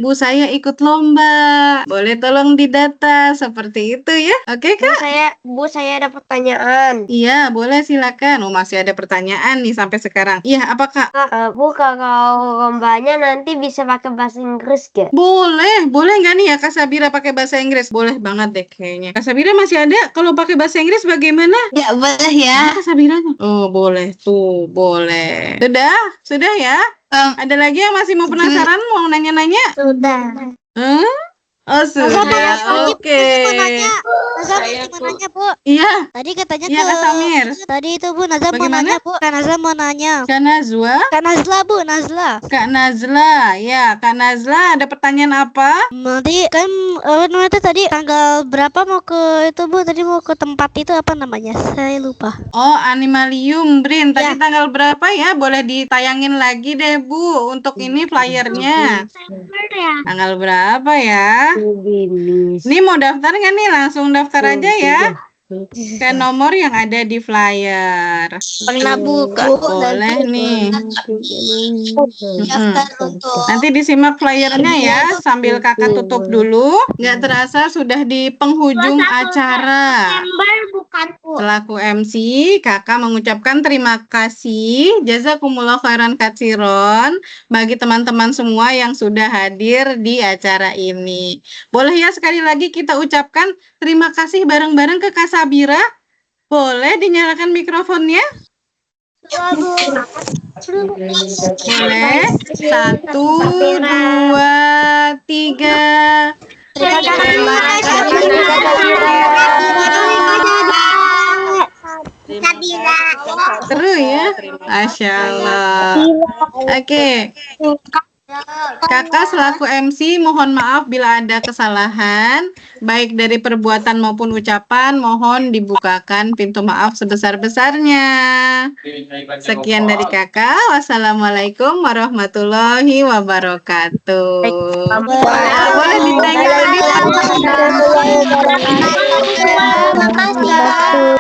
Bu, saya ikut lomba. Boleh tolong didata, seperti itu ya. Oke Kak? Bu, saya ada pertanyaan. Iya, boleh silakan. Oh, masih ada pertanyaan nih sampai sekarang. Iya, apa Kak? Bu, kalau lombanya nanti bisa pakai bahasa Inggris gak? Boleh nggak nih ya Kak Sabira pakai bahasa Inggris? Boleh banget deh kayaknya. Kak Sabira masih ada? Kalau pakai bahasa Inggris bagaimana? Ya, boleh ya. Kak Sabira. Oh, boleh tuh, boleh. Sudah ya? Ada lagi yang masih mau penasaran, mau nanya-nanya? Sudah. Oh, sudah. Oke. Nazar mau nanya, Bu. Iya. Tadi katanya Iya, Kak Samir. Tadi itu Bu, Nazar mau Bagaimana? nanya, Bu. Kak Nazar mau nanya. Kak Nazwa? Kak Nazla, Bu, Nazla. Kak Nazla. Ya, Kak Nazla ada pertanyaan apa? Nanti kan nanti tadi tanggal berapa mau ke itu, Bu? Tadi mau ke tempat itu apa namanya? Saya lupa. Oh, Animalium BRIN. Tadi Ya. tanggal berapa ya? Boleh ditayangin lagi deh, Bu, untuk ini flyernya. Tanggal berapa ya? Ini mau daftar nggak nih? Langsung daftar aja ya. ke nomor yang ada di flyer. Pernah buka. Boleh nih. Daftar untuk Nanti disimak flyernya ya, sambil kakak tutup dulu. Nggak terasa sudah di penghujung acara. Selaku MC, kakak mengucapkan terima kasih, jazakumullah khairan katsiron, bagi teman-teman semua yang sudah hadir di acara ini. Boleh ya sekali lagi kita ucapkan terima kasih bareng-bareng ke Kak Sabira? Boleh dinyalakan mikrofonnya? Boleh? 1, 2, 3. Terima Seru ya? Masya Allah. Oke. Kakak selaku MC mohon maaf bila ada kesalahan baik dari perbuatan maupun ucapan, mohon dibukakan pintu maaf sebesar-besarnya. Sekian dari kakak. Wassalamualaikum warahmatullahi wabarakatuh. Boleh ditanya. Terima kasih.